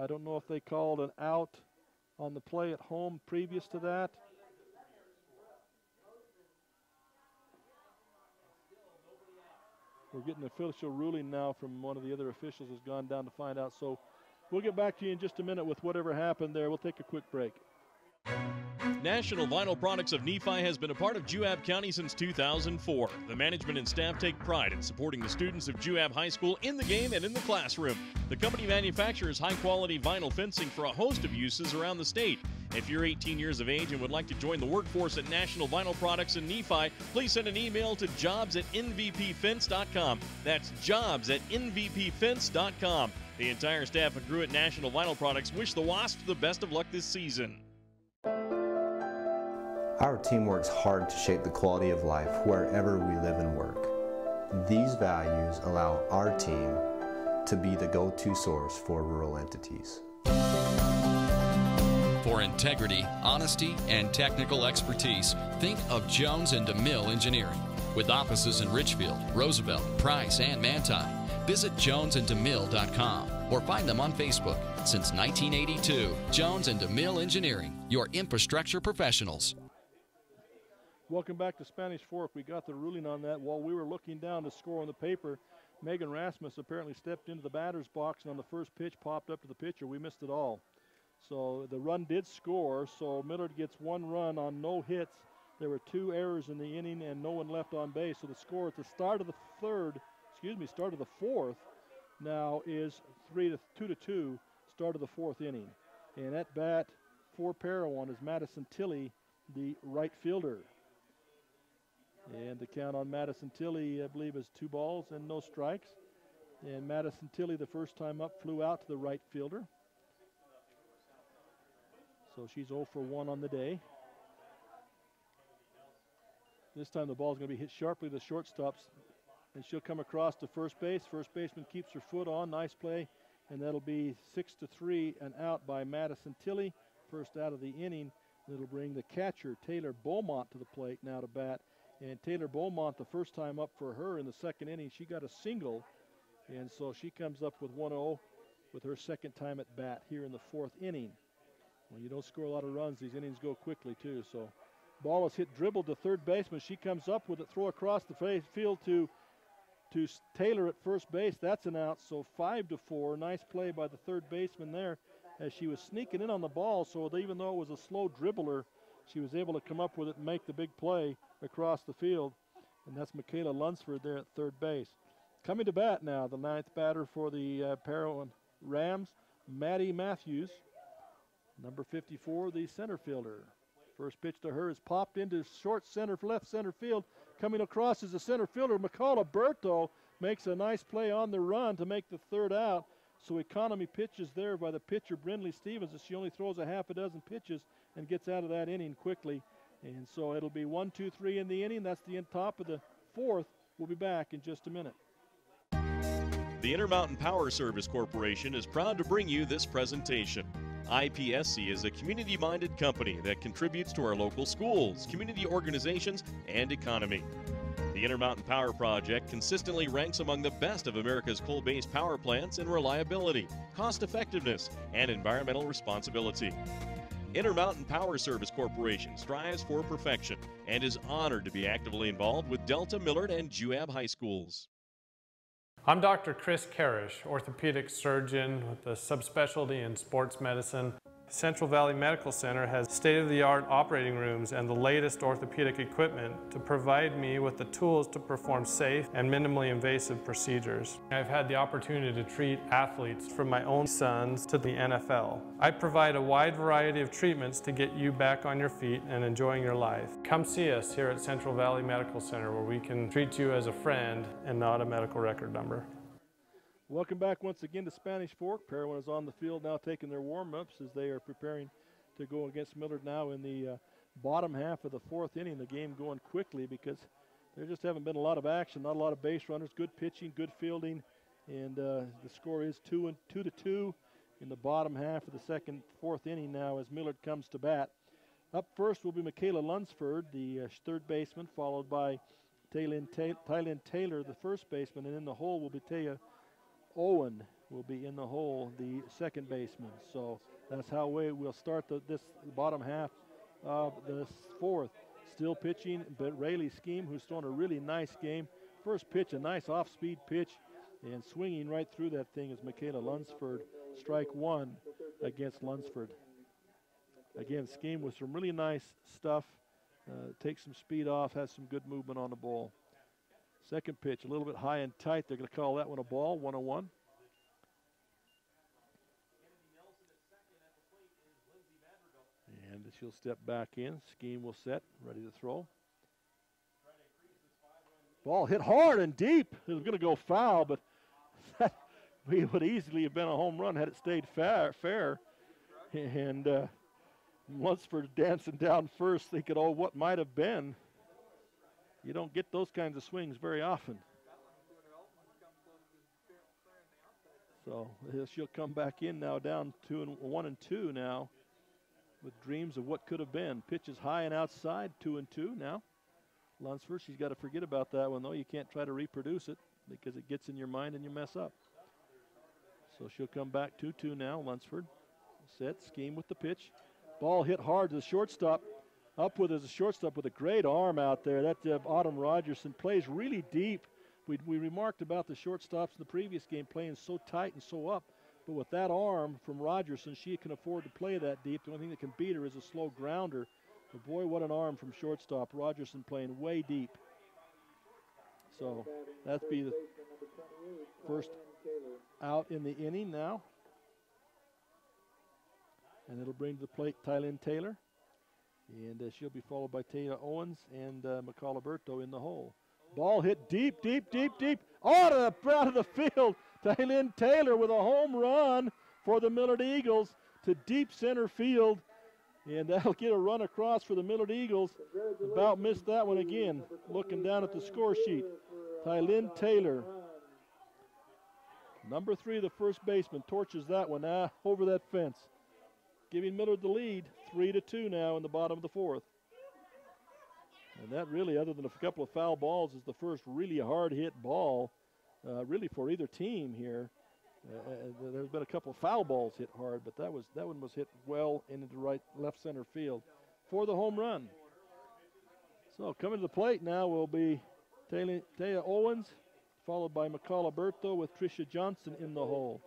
don't know if they called an out on the play at home previous to that. We're getting an official ruling now from one of the other officials who's gone down to find out. So we'll get back to you in just a minute with whatever happened there. We'll take a quick break.
National Vinyl Products of Nephi has been a part of Juab County since 2004. The management and staff take pride in supporting the students of Juab High School in the game and in the classroom. The company manufactures high-quality vinyl fencing for a host of uses around the state. If you're 18 years of age and would like to join the workforce at National Vinyl Products in Nephi, please send an email to jobs@nvpfence.com. That's jobs@nvpfence.com. The entire staff and crew at National Vinyl Products wish the Wasps the best of luck this season.
Our team works hard to shape the quality of life wherever we live and work. These values allow our team to be the go-to source for rural entities.
For integrity, honesty, and technical expertise, think of Jones & DeMille Engineering. With offices in Richfield, Roosevelt, Price, and Manti, visit jonesandemille.com or find them on Facebook. Since 1982, Jones & DeMille Engineering, your infrastructure professionals.
Welcome back to Spanish Fork. We got the ruling on that while we were looking down to score on the paper. Megan Rasmus apparently stepped into the batter's box, and on the first pitch popped up to the pitcher. We missed it all. So the run did score, so Millard gets 1 run on no hits. There were 2 errors in the inning and no one left on base. So the score at the start of the fourth now is 2-2, start of the 4th inning. And at bat for Parowan is Madison Tilley, the right fielder. And the count on Madison Tilley, I believe, is 2 balls and no strikes. And Madison Tilley, the first time up, flew out to the right fielder. So she's 0 for 1 on the day. This time the ball's going to be hit sharply to the shortstops, and she'll come across to first base. First baseman keeps her foot on. Nice play, and that'll be 6-3, an out by Madison Tilley. First out of the inning. It'll bring the catcher, Taylor Beaumont, to the plate now to bat. And Taylor Beaumont, the first time up for her in the 2nd inning, she got a single. And so she comes up with 1-0 with her 2nd time at bat here in the 4th inning. When you don't score a lot of runs, these innings go quickly too. So ball is hit, dribbled to third baseman. She comes up with it, throw across the field to Taylor at first base. That's an out, so 5-4. Nice play by the third baseman there as she was sneaking in on the ball. So even though it was a slow dribbler, she was able to come up with it and make the big play across the field. And that's Michaela Lunsford there at third base. Coming to bat now, the 9th batter for the Parowan Rams, Maddie Matthews. Number 54, the center fielder. First pitch to her is popped into short center, left center field. Coming across is the center fielder, Alberto, makes a nice play on the run to make the third out. So economy pitches there by the pitcher, Brindley Stevens, as she only throws a half a dozen pitches and gets out of that inning quickly. And so it'll be 1, 2, 3 in the inning. That's the top of the fourth. We'll be back in just a minute.
The Intermountain Power Service Corporation is proud to bring you this presentation. IPSC is a community-minded company that contributes to our local schools, community organizations, and economy. The Intermountain Power Project consistently ranks among the best of America's coal-based power plants in reliability, cost-effectiveness, and environmental responsibility. Intermountain Power Service Corporation strives for perfection and is honored to be actively involved with Delta, Millard, and Juab High Schools.
I'm Dr. Chris Karish, orthopedic surgeon with the subspecialty in sports medicine. Central Valley Medical Center has state-of-the-art operating rooms and the latest orthopedic equipment to provide me with the tools to perform safe and minimally invasive procedures. I've had the opportunity to treat athletes from my own sons to the NFL. I provide a wide variety of treatments to get you back on your feet and enjoying your life. Come see us here at Central Valley Medical Center, where we can treat you as a friend and not a medical record number.
Welcome back once again to Spanish Fork. Parowan is on the field now taking their warm-ups as they are preparing to go against Millard now in the bottom half of the fourth inning. The game going quickly because there just haven't been a lot of action, not a lot of base runners, good pitching, good fielding, and the score is 2-2 in the bottom half of the fourth inning now as Millard comes to bat. Up first will be Michaela Lunsford, the third baseman, followed by Tylin Taylor, the first baseman, and in the hole will be Taya Owen will be in the hole, the second baseman. So that's how we'll start this bottom half of the fourth. Still pitching, but Rayleigh Scheme, who's thrown a really nice game. First pitch, a nice off-speed pitch, and swinging right through that thing is Michaela Lunsford. Strike one against Lunsford. Again, Scheme with some really nice stuff. Takes some speed off, has some good movement on the ball. Second pitch, a little bit high and tight. They're going to call that one a ball, 1-0-1. And she'll step back in. Scheme will set, ready to throw. Ball hit hard and deep. It was going to go foul, but that would easily have been a home run had it stayed fair. And Lunsford dancing down first, thinking, oh, what might have been. You don't get those kinds of swings very often. So she'll come back in now, down 1-2 now, with dreams of what could have been. Pitches high and outside, 2-2 now. Lunsford, she's got to forget about that one, though. You can't try to reproduce it because it gets in your mind and you mess up. So she'll come back 2-2 now, Lunsford. Set, Scheme with the pitch. Ball hit hard to the shortstop. Up with as a shortstop with a great arm out there. That Autumn Rogerson plays really deep. We remarked about the shortstops in the previous game playing so tight and so up. But with that arm from Rogerson, she can afford to play that deep. The only thing that can beat her is a slow grounder. But boy, what an arm from shortstop. Rogerson playing way deep. So that'd be the first out in the inning now. And it'll bring to the plate Tylin Taylor. And she'll be followed by Taya Owens and McCall Alberto in the hole. Ball hit deep, deep, deep, deep. Out of the field. Tylin Taylor with a home run for the Millard Eagles to deep center field. And that'll get a run across for the Millard Eagles. About missed that one again. Looking down at the score sheet. Tylin Taylor. Number 3, the first baseman, torches that one over that fence. Giving Millard the lead, 3-2 now in the bottom of the fourth. And that really, other than a couple of foul balls, is the first really hard-hit ball, really for either team here. There's been a couple of foul balls hit hard, but that one was hit well into the left center field for the home run. So coming to the plate now will be Taya Owens, followed by McCall Alberto with Tricia Johnson in the hole.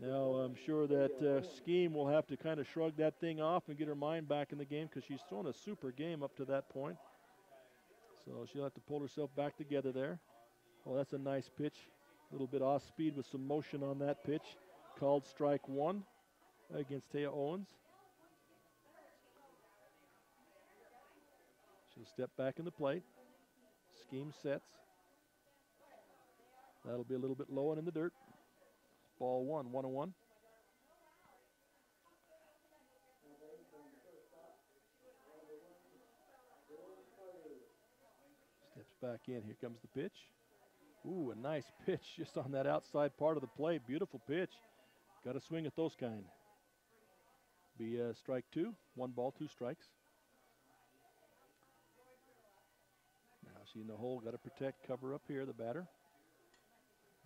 Now, I'm sure that Scheme will have to kind of shrug that thing off and get her mind back in the game because she's thrown a super game up to that point. So she'll have to pull herself back together there. Oh, that's a nice pitch. A little bit off speed with some motion on that pitch. Called strike one against Taya Owens. She'll step back in the plate. Scheme sets. That'll be a little bit low and in the dirt. Ball 1-1-1. Steps back in. Here comes the pitch. Ooh, a nice pitch just on that outside part of the plate. Beautiful pitch. Got to swing at those kind. Be strike 2. 1 ball, 2 strikes. Now she's in the hole. Got to protect, cover up here, the batter.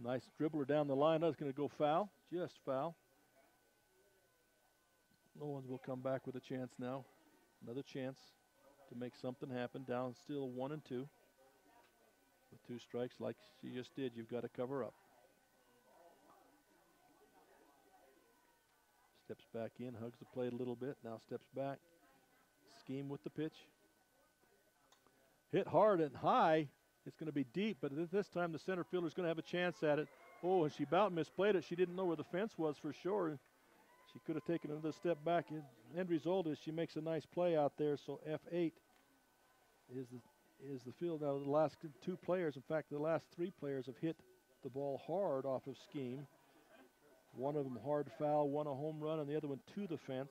Nice dribbler down the line. That's going to go foul. Just foul. No one's will come back with a chance now. Another chance to make something happen. Down still 1-2. With 2 strikes like she just did, you've got to cover up. Steps back in, hugs the plate a little bit. Now steps back. Scheme with the pitch. Hit hard and high. It's going to be deep, but this time the center fielder is going to have a chance at it. Oh, and she about misplayed it. She didn't know where the fence was for sure. She could have taken another step back. End result is she makes a nice play out there. So F8 is the field. Now the last 2 players, in fact, the last 3 players have hit the ball hard off of Scheme. One of them hard foul, one a home run, and the other one to the fence.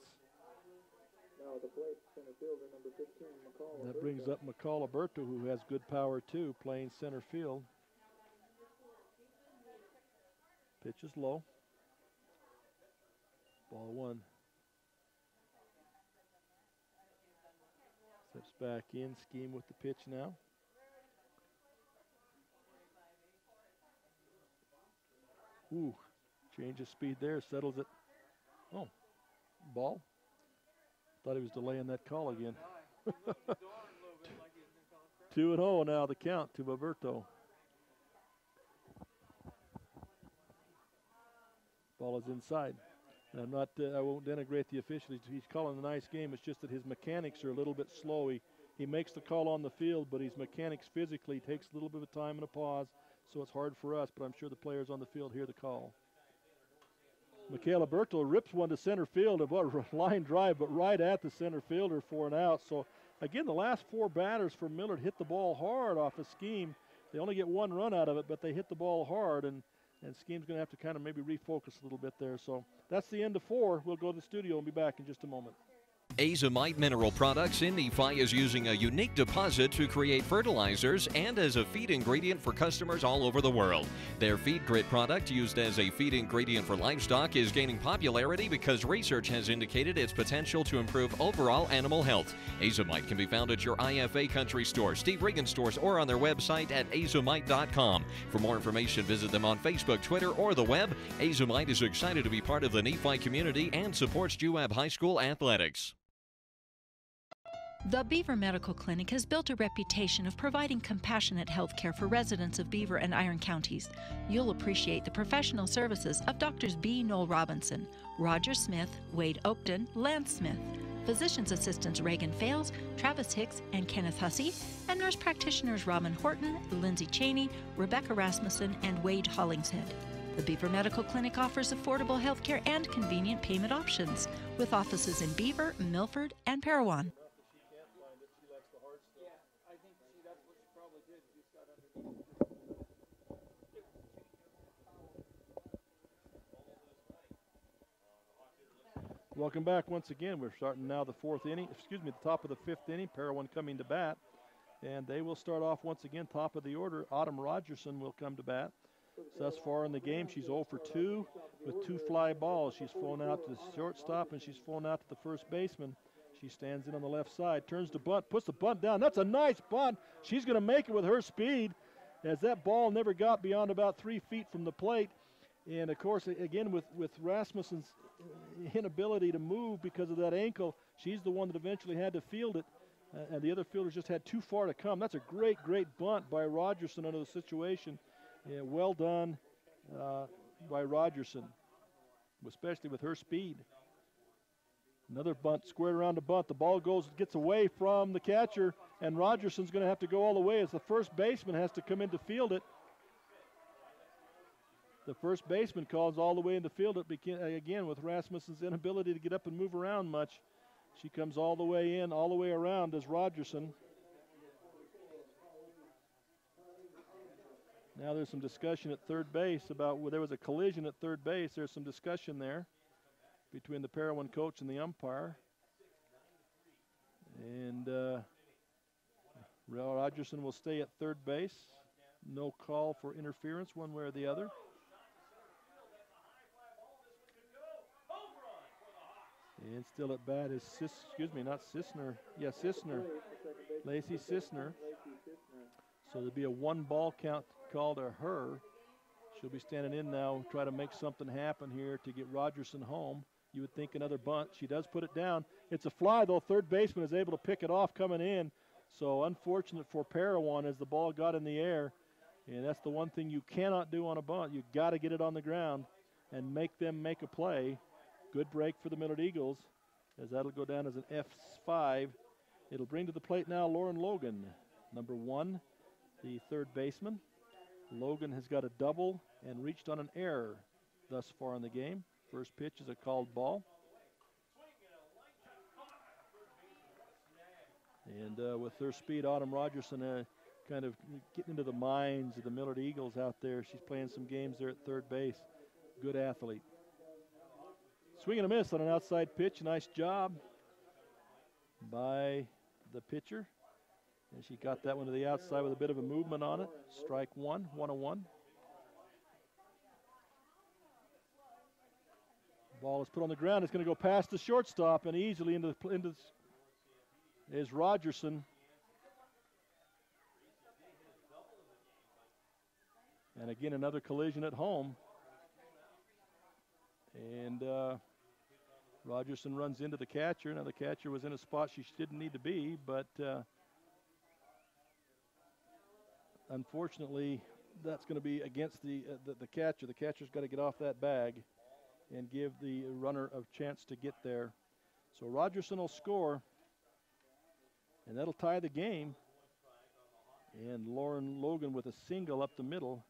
Now the plate, center fielder number 15, McCall.
That brings up McCall Alberto, who has good power too, playing center field. Pitch is low. Ball 1. Steps back in, Scheme with the pitch now. Ooh, change of speed there, settles it. Oh, ball. Thought he was delaying that call again. 2-0 now the count to Alberto. Ball is inside. And I'm not, I won't denigrate the official. He's calling a nice game. It's just that his mechanics are a little bit slow. He makes the call on the field, but his mechanics physically takes a little bit of time and a pause, so it's hard for us, but I'm sure the players on the field hear the call. Mikhail Alberto rips one to center field, a line drive, but right at the center fielder for an out. So, again, the last 4 batters for Millard hit the ball hard off a Scheme. They only get 1 run out of it, but they hit the ball hard, and Scheme's going to have to kind of maybe refocus a little bit there. So that's the end of 4. We'll go to the studio and be back in just a moment.
Azomite Mineral Products in Nephi is using a unique deposit to create fertilizers and as a feed ingredient for customers all over the world. Their Feed Grit product, used as a feed ingredient for livestock, is gaining popularity because research has indicated its potential to improve overall animal health. Azomite can be found at your IFA Country Store, Steve Regan stores, or on their website at azomite.com. For more information, visit them on Facebook, Twitter, or the web. Azomite is excited to be part of the Nephi community and supports UAB High School athletics.
The Beaver Medical Clinic has built a reputation of providing compassionate health care for residents of Beaver and Iron counties. You'll appreciate the professional services of Drs. B. Noel Robinson, Roger Smith, Wade Oakton, Lance Smith, physician's assistants Reagan Fales, Travis Hicks, and Kenneth Hussey, and nurse practitioners Robin Horton, Lindsay Cheney, Rebecca Rasmussen, and Wade Hollingshead. The Beaver Medical Clinic offers affordable health care and convenient payment options, with offices in Beaver, Milford, and Parowan.
Welcome back once again. We're starting now the 4th inning, the top of the 5th inning. Parowan coming to bat. And they will start off once again, top of the order. Autumn Rogerson will come to bat. Thus far in the game, she's 0 for 2 with 2 fly balls. She's flown out to the shortstop and she's flown out to the first baseman. She stands in on the left side, turns to bunt, puts the bunt down. That's a nice bunt. She's going to make it with her speed, as that ball never got beyond about 3 feet from the plate. And of course, again, with Rasmussen's inability to move because of that ankle, she's the one that eventually had to field it, and the other fielders just had too far to come. That's a great bunt by Rogerson under the situation. Yeah, well done by Rogerson, especially with her speed. Another bunt, squared around the bunt. The ball gets away from the catcher, and Rogerson's going to have to go all the way as the first baseman has to come in to field it. The first baseman calls all the way in to field it again with Rasmussen's inability to get up and move around much. She comes all the way in, all the way around as Rogerson. Now there's some discussion at third base about there was a collision at third base. There's some discussion there between the Parowan coach and the umpire. And Rogerson will stay at third base. No call for interference one way or the other. And still at bat is Sisner. Yeah, Sisner. Lacey Sisner. So there'll be a 1-ball count called to her. She'll be standing in now, try to make something happen here to get Rogerson home. You would think another bunt. She does put it down. It's a fly, though. Third baseman is able to pick it off coming in. So unfortunate for Parowan as the ball got in the air. And that's the one thing you cannot do on a bunt. You've got to get it on the ground and make them make a play. Good break for the Millard Eagles, as that'll go down as an F5. It'll bring to the plate now Lauren Logan, number 1, the third baseman. Logan has got a double and reached on an error thus far in the game. First pitch is a called ball. And with her speed, Autumn Rogerson kind of getting into the minds of the Millard Eagles out there. She's playing some games there at third base. Good athlete. Swing and a miss on an outside pitch. Nice job by the pitcher. And she got that one to the outside with a bit of a movement on it. Strike 1, 1-1. Ball is put on the ground. It's going to go past the shortstop and easily into is Rogerson. And again, another collision at home. And Rogerson runs into the catcher. Now the catcher was in a spot she didn't need to be, but unfortunately, that's going to be against the catcher. The catcher's got to get off that bag and give the runner a chance to get there. So Rogerson will score, and that'll tie the game. And Lauren Logan with a single up the middle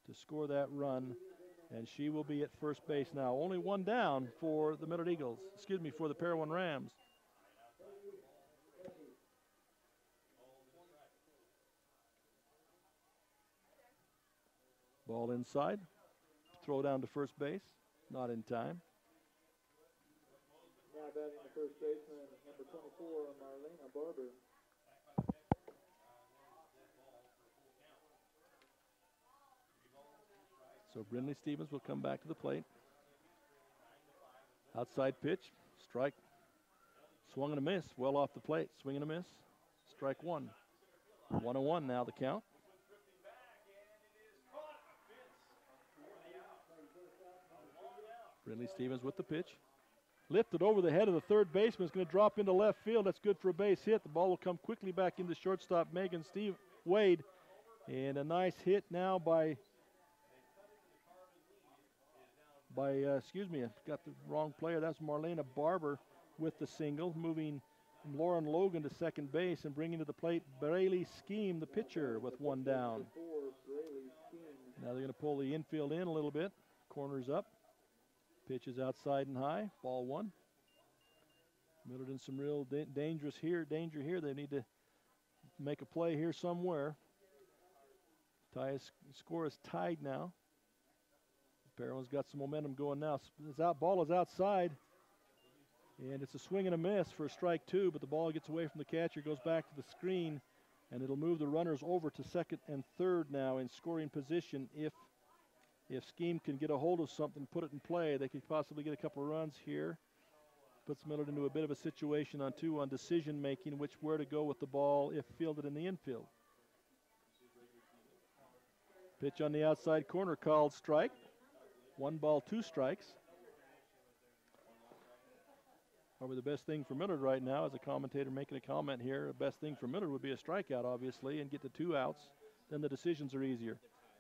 to score that run, and she will be at first base now. Only one down for the Millard Eagles, for the Parowan Rams. Ball inside, throw down to first base, not in time.
Now batting the first baseman, number 24, Marlena Barber.
So Brindley Stevens will come back to the plate. Outside pitch, strike, swung and a miss, well off the plate, swing and a miss, strike 1. 1-1 now the count. Brindley Stevens with the pitch. Lifted over the head of the third baseman. It's going to drop into left field. That's good for a base hit. The ball will come quickly back into shortstop Megan Wade. And a nice hit now by I got the wrong player. That's Marlena Barber with the single, moving Lauren Logan to second base and bringing to the plate Braylee Scheme, the pitcher, with one down. Now they're going to pull the infield in a little bit. Corners up. Pitch is outside and high. Ball 1. Millard in some real danger here. They need to make a play here somewhere. Score is tied now. Parowan's got some momentum going now. Ball is outside, and it's a swing and a miss for a strike 2, but the ball gets away from the catcher, goes back to the screen, and it'll move the runners over to second and third now in scoring position. If Scheme can get a hold of something, put it in play, they could possibly get a couple of runs here. Puts Millard into a bit of a situation on decision making, where to go with the ball if fielded in the infield. Pitch on the outside corner called strike. 1 ball, 2 strikes. Probably the best thing for Millard right now, as a commentator making a comment here, the best thing for Millard would be a strikeout, obviously, and get the 2 outs. Then the decisions are easier.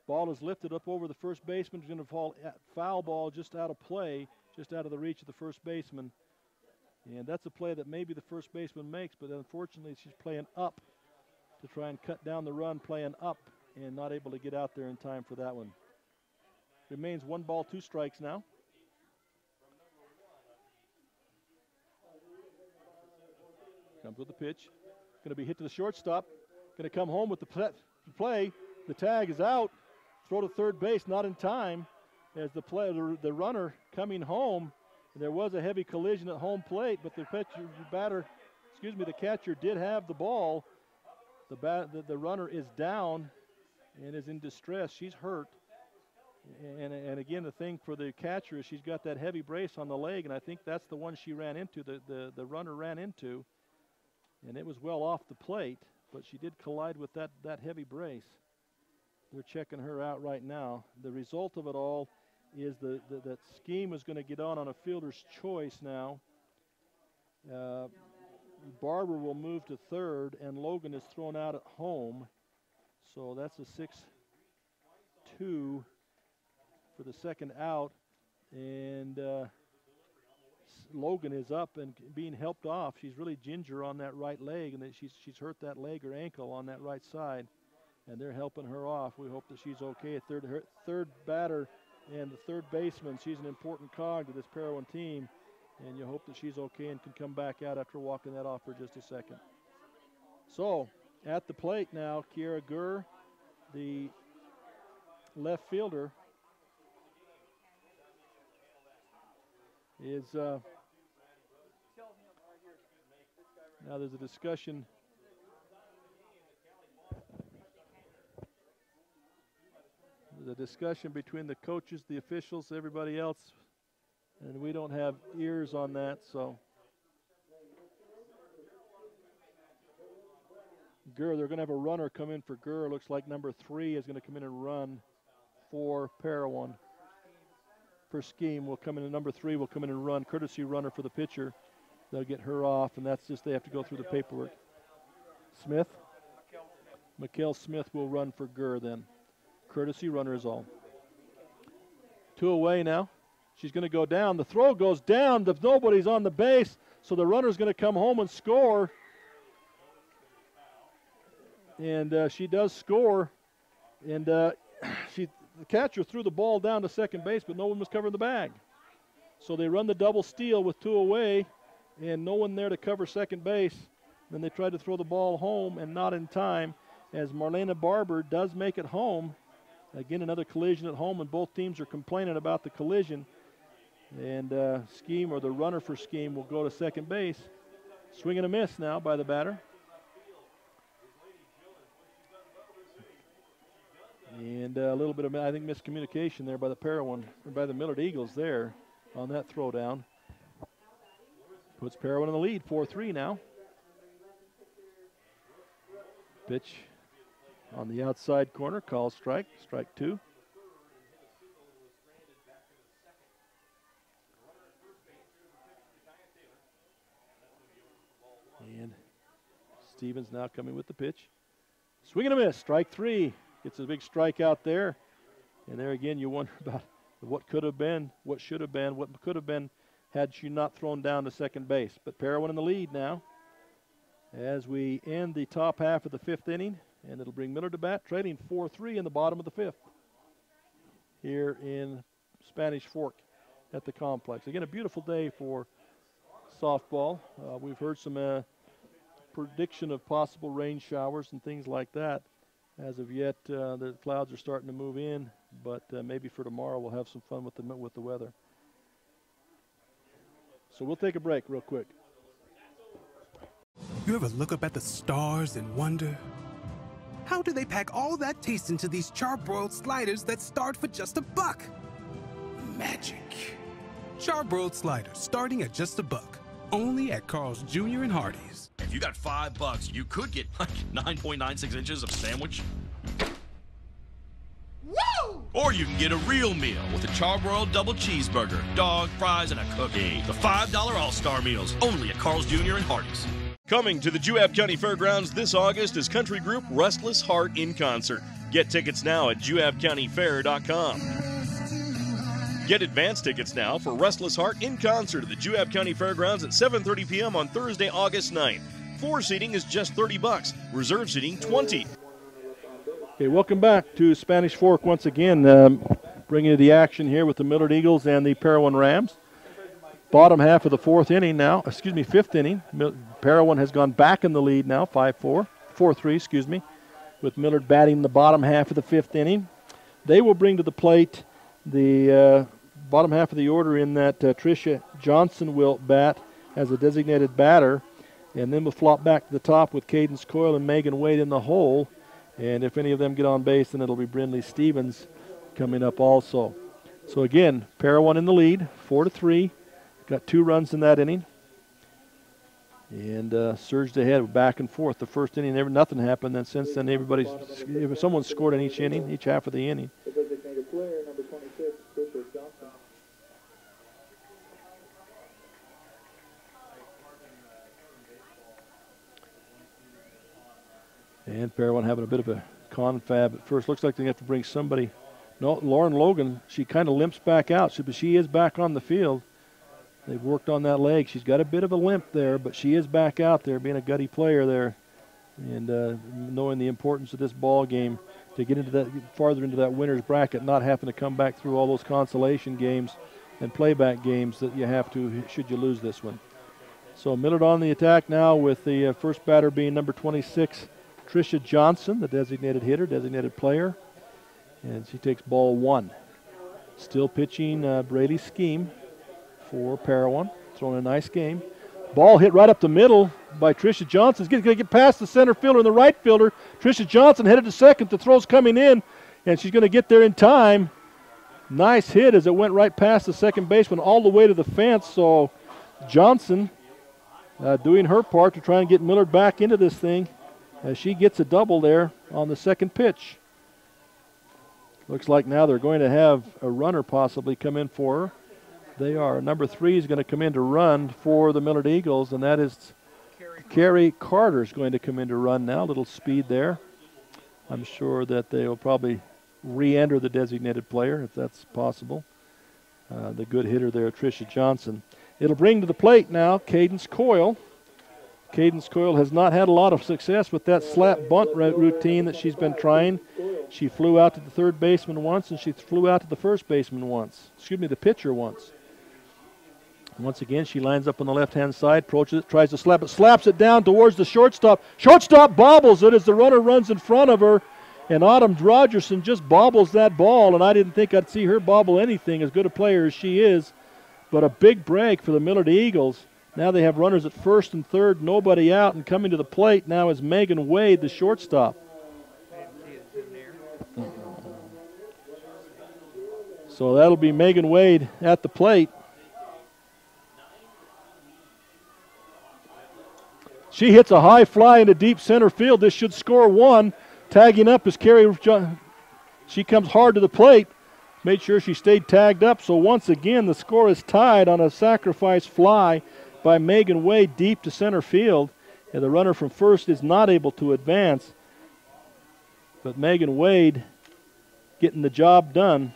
Ball is lifted up over the first baseman. It's going to fall foul ball just out of play, just out of the reach of the first baseman. And that's a play that maybe the first baseman makes, but unfortunately she's playing up to try and cut down the run, playing up, and not able to get out there in time for that one. Remains 1 ball, 2 strikes now. Comes with the pitch. Going to be hit to the shortstop. Going to come home with the play. The tag is out. throw to third base, not in time, as the runner coming home. There was a heavy collision at home plate, but the catcher did have the ball. The runner is down and is in distress. She's hurt. And again, the thing for the catcher is she's got that heavy brace on the leg, and I think that's the one she ran into, the runner ran into. And it was well off the plate, but she did collide with that heavy brace. They're checking her out right now. The result of it all is that Scheme is going to get on a fielder's choice now. Barber will move to third, and Logan is thrown out at home. So that's a 6-2 for the second out. And Logan is up and being helped off. She's really ginger on that right leg, and she's hurt that leg or ankle on that right side. And they're helping her off. We hope that she's okay. Third batter and the third baseman. She's an important cog to this Parowan team. And you hope that she's okay and can come back out after walking that off for just a second. So, at the plate now, Kiera Gurr, the left fielder, is now there's a discussion. There's a discussion between the coaches, the officials, everybody else. And we don't have ears on that, so. Gurr, they're going to have a runner come in for Gurr. Looks like number 3 is going to come in and run for Parowan. For Scheme will come in, and number 3 will come in and run. Courtesy runner for the pitcher. They'll get her off, and that's just, they have to go through the paperwork. Smith? Mikkel Smith will run for Gurr then. Courtesy runner is all. 2 away now. She's going to go down. The throw goes down. Nobody's on the base, so the runner's going to come home and score. And she does score. And the catcher threw the ball down to second base, but no one was covering the bag. So they run the double steal with 2 away, and no one there to cover second base. Then they tried to throw the ball home, and not in time, as Marlena Barber does make it home. Again, another collision at home, and both teams are complaining about the collision. And Scheme, or the runner for Scheme, will go to second base. Swing and a miss now by the batter. And a little bit of, I think, miscommunication there by the Parowan, or by the Millard Eagles there on that throwdown. Puts Parowan in the lead, 4-3 now. Pitch on the outside corner, called strike 2. And Stevens now coming with the pitch. Swing and a miss, strike 3. Gets a big strike out there. And there again, you wonder about what could have been, what should have been, what could have been had she not thrown down to second base. But Parowan in the lead now as we end the top half of the 5th inning. And it'll bring Millard to bat, trailing 4-3 in the bottom of the 5th here in Spanish Fork at the complex. Again, a beautiful day for softball. We've heard some prediction of possible rain showers and things like that. As of yet, the clouds are starting to move in, but maybe for tomorrow we'll have some fun with the weather. So we'll take a break real quick.
You ever look up at the stars and wonder, how do they pack all that taste into these charbroiled sliders that start for just $1? Magic. Charbroiled sliders starting at just $1. Only at Carl's Jr. and Hardee's.
If you got $5, you could get like 9.96 inches of sandwich. Woo! Or you can get a real meal with a charbroiled double cheeseburger, dog, fries, and a cookie. The $5 All-Star Meals, only at Carl's Jr. and Hardee's.
Coming to the Juab County Fairgrounds this August is country group Restless Heart in concert. Get tickets now at JuabCountyFair.com. Get advance tickets now for Restless Heart in concert at the Juab County Fairgrounds at 7:30 p.m. on Thursday, August 9th. Floor seating is just $30. Reserve seating, $20.
Okay, welcome back to Spanish Fork once again, bringing you the action here with the Millard Eagles and the Parowan Rams. Bottom half of the 5th inning. Parowan has gone back in the lead now, 4-3, with Millard batting the bottom half of the 5th inning. They will bring to the plate the bottom half of the order in that Tricia Johnson will bat as a designated batter. And then we'll flop back to the top with Cadence Coyle and Megan Wade in the hole. And if any of them get on base, then it'll be Brindley Stevens coming up also. So again, Parowan in the lead, 4-3. Got 2 runs in that inning. And surged ahead back and forth. The first inning, nothing happened. Then since then, someone scored in each inning, each half of the inning.
The designated player, number 26, Tricia Johnson.
And Parowan having a bit of a confab at first. Looks like they have to bring somebody. No, Lauren Logan, she kind of limps back out, but she is back on the field. They've worked on that leg. She's got a bit of a limp there, but she is back out there, being a gutty player there, and knowing the importance of this ball game to get into that, farther into that winner's bracket, not having to come back through all those consolation games and playback games that you have to should you lose this one. So Millard on the attack now with the first batter being number 26, Tricia Johnson, the designated hitter, designated player, and she takes ball 1. Still pitching Brady Scheme for Parowan, throwing a nice game. Ball hit right up the middle by Tricia Johnson. It's going to get past the center fielder and the right fielder. Tricia Johnson headed to second. The throw's coming in, and she's going to get there in time. Nice hit as it went right past the second baseman all the way to the fence. So Johnson doing her part to try and get Millard back into this thing as she gets a double there on the second pitch. Looks like now they're going to have a runner possibly come in for her. They are. Number 3 is going to come in to run for the Millard Eagles, and that is Carrie Carter is going to come in to run now. A little speed there. I'm sure that they will probably re-enter the designated player if that's possible. The good hitter there, Tricia Johnson. It'll bring to the plate now Cadence Coyle. Cadence Coyle has not had a lot of success with that slap bunt routine that she's been trying. She flew out to the third baseman once, and she flew out to the first baseman once. Excuse me, the pitcher once. Once again, she lines up on the left-hand side, approaches it, tries to slap it, slaps it down towards the shortstop. Shortstop bobbles it as the runner runs in front of her, and Autumn Rogerson just bobbles that ball, and I didn't think I'd see her bobble anything, as good a player as she is. But a big break for the Millard Eagles. Now they have runners at first and third, nobody out, and coming to the plate now is Megan Wade, the shortstop. So that'll be Megan Wade at the plate. She hits a high fly into deep center field. This should score 1. Tagging up is Carrie. She comes hard to the plate. Made sure she stayed tagged up. So once again, the score is tied on a sacrifice fly by Megan Wade deep to center field. And the runner from first is not able to advance. But Megan Wade getting the job done.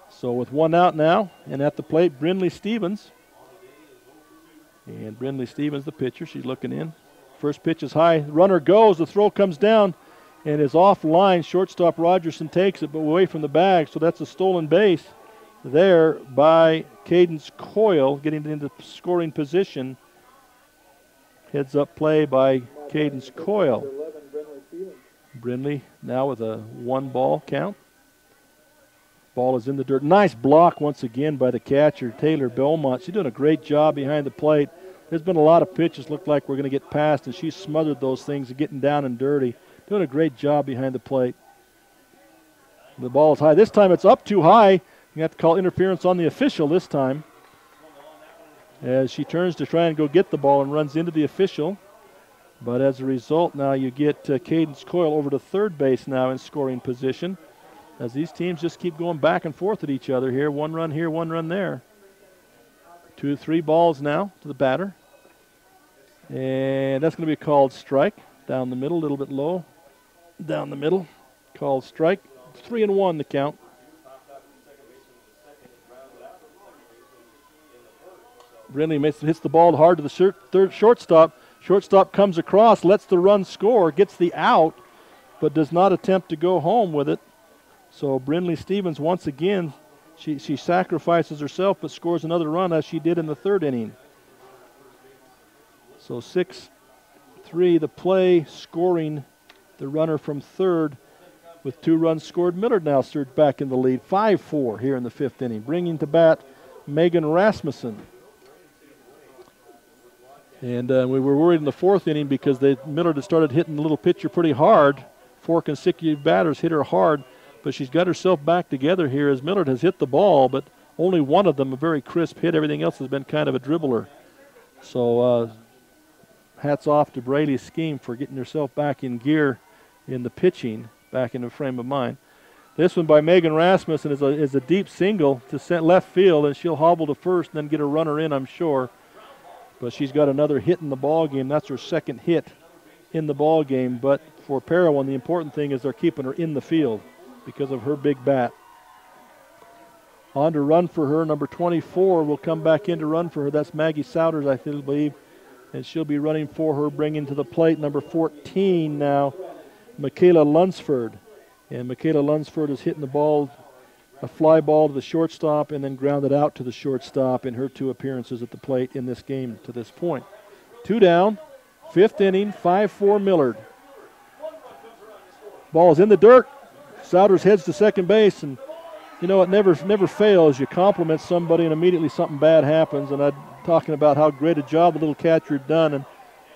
So with 1 out now, and at the plate, Brindley Stevens. And Brindley Stevens, the pitcher, she's looking in. First pitch is high. Runner goes. The throw comes down and is offline. Shortstop Rogerson takes it, but away from the bag. So that's a stolen base there by Cadence Coyle, getting into scoring position. Heads up play by Cadence Coyle. Brindley now with a 1-ball count. Ball is in the dirt. Nice block once again by the catcher, Taylor Belmont. She's doing a great job behind the plate. There's been a lot of pitches looked like we're going to get past, and she smothered those things and getting down and dirty. Doing a great job behind the plate. The ball is high. This time it's up too high. You have to call interference on the official this time. As she turns to try and go get the ball and runs into the official. But as a result, now you get Cadence Coyle over to third base now in scoring position. As these teams just keep going back and forth at each other here. 1 run here, 1 run there. 2-3 balls now to the batter. And that's going to be a called strike. Down the middle, a little bit low. Down the middle. Called strike. 3-1 the count. Brindley hits the ball hard to the third shortstop. Shortstop comes across, lets the run score, gets the out, but does not attempt to go home with it. So Brindley Stevens, once again, she sacrifices herself but scores another run as she did in the third inning. So 6-3 the play, scoring the runner from third with 2 runs scored. Millard now surged back in the lead, 5-4 here in the 5th inning. Bringing to bat Megan Rasmussen. And we were worried in the 4th inning because Millard had started hitting the little pitcher pretty hard. 4 consecutive batters hit her hard, but she's got herself back together here as Millard has hit the ball, but only one of them a very crisp hit. Everything else has been kind of a dribbler. So hats off to Braley's scheme for getting herself back in gear in the pitching, back in the frame of mind. This one by Megan Rasmussen is a deep single to left field, and she'll hobble to first and then get a runner in, I'm sure. But she's got another hit in the ball game. That's her 2nd hit in the ball game. But for Parowan, the important thing is they're keeping her in the field because of her big bat. On to run for her, number 24 will come back in to run for her. That's Maggie Souders, I believe, and she'll be running for her, bringing to the plate number 14 now, Michaela Lunsford. And Michaela Lunsford is hitting the ball, a fly ball to the shortstop, and then grounded out to the shortstop in her 2 appearances at the plate in this game to this point. 2 down, 5th inning, 5-4 Millard. Ball is in the dirt. Souders heads to second base, and you know, it never fails. You compliment somebody and immediately something bad happens. And I'm talking about how great a job the little catcher had done. And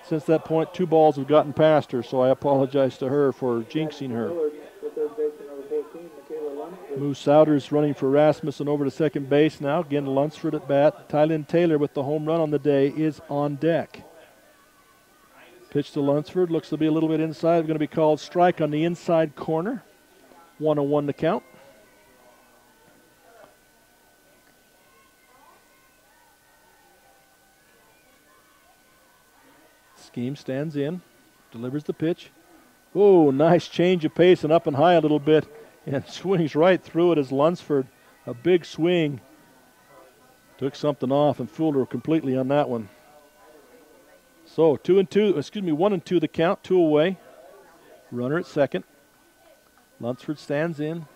since that point, 2 balls have gotten past her. So I apologize to her for jinxing her. Moose Souders running for Rasmussen over to second base now. Again, Lunsford at bat. Tylynn Taylor with the home run on the day is on deck. Pitch to Lunsford. Looks to be a little bit inside. Going to be called strike on the inside corner. 1-1 to count. Scheme stands in, delivers the pitch. Oh, nice change of pace and up and high a little bit, and swings right through it as Lunsford. A big swing. Took something off and fooled her completely on that one. So 1-2 the count, 2 away. Runner at second. Lunsford stands in.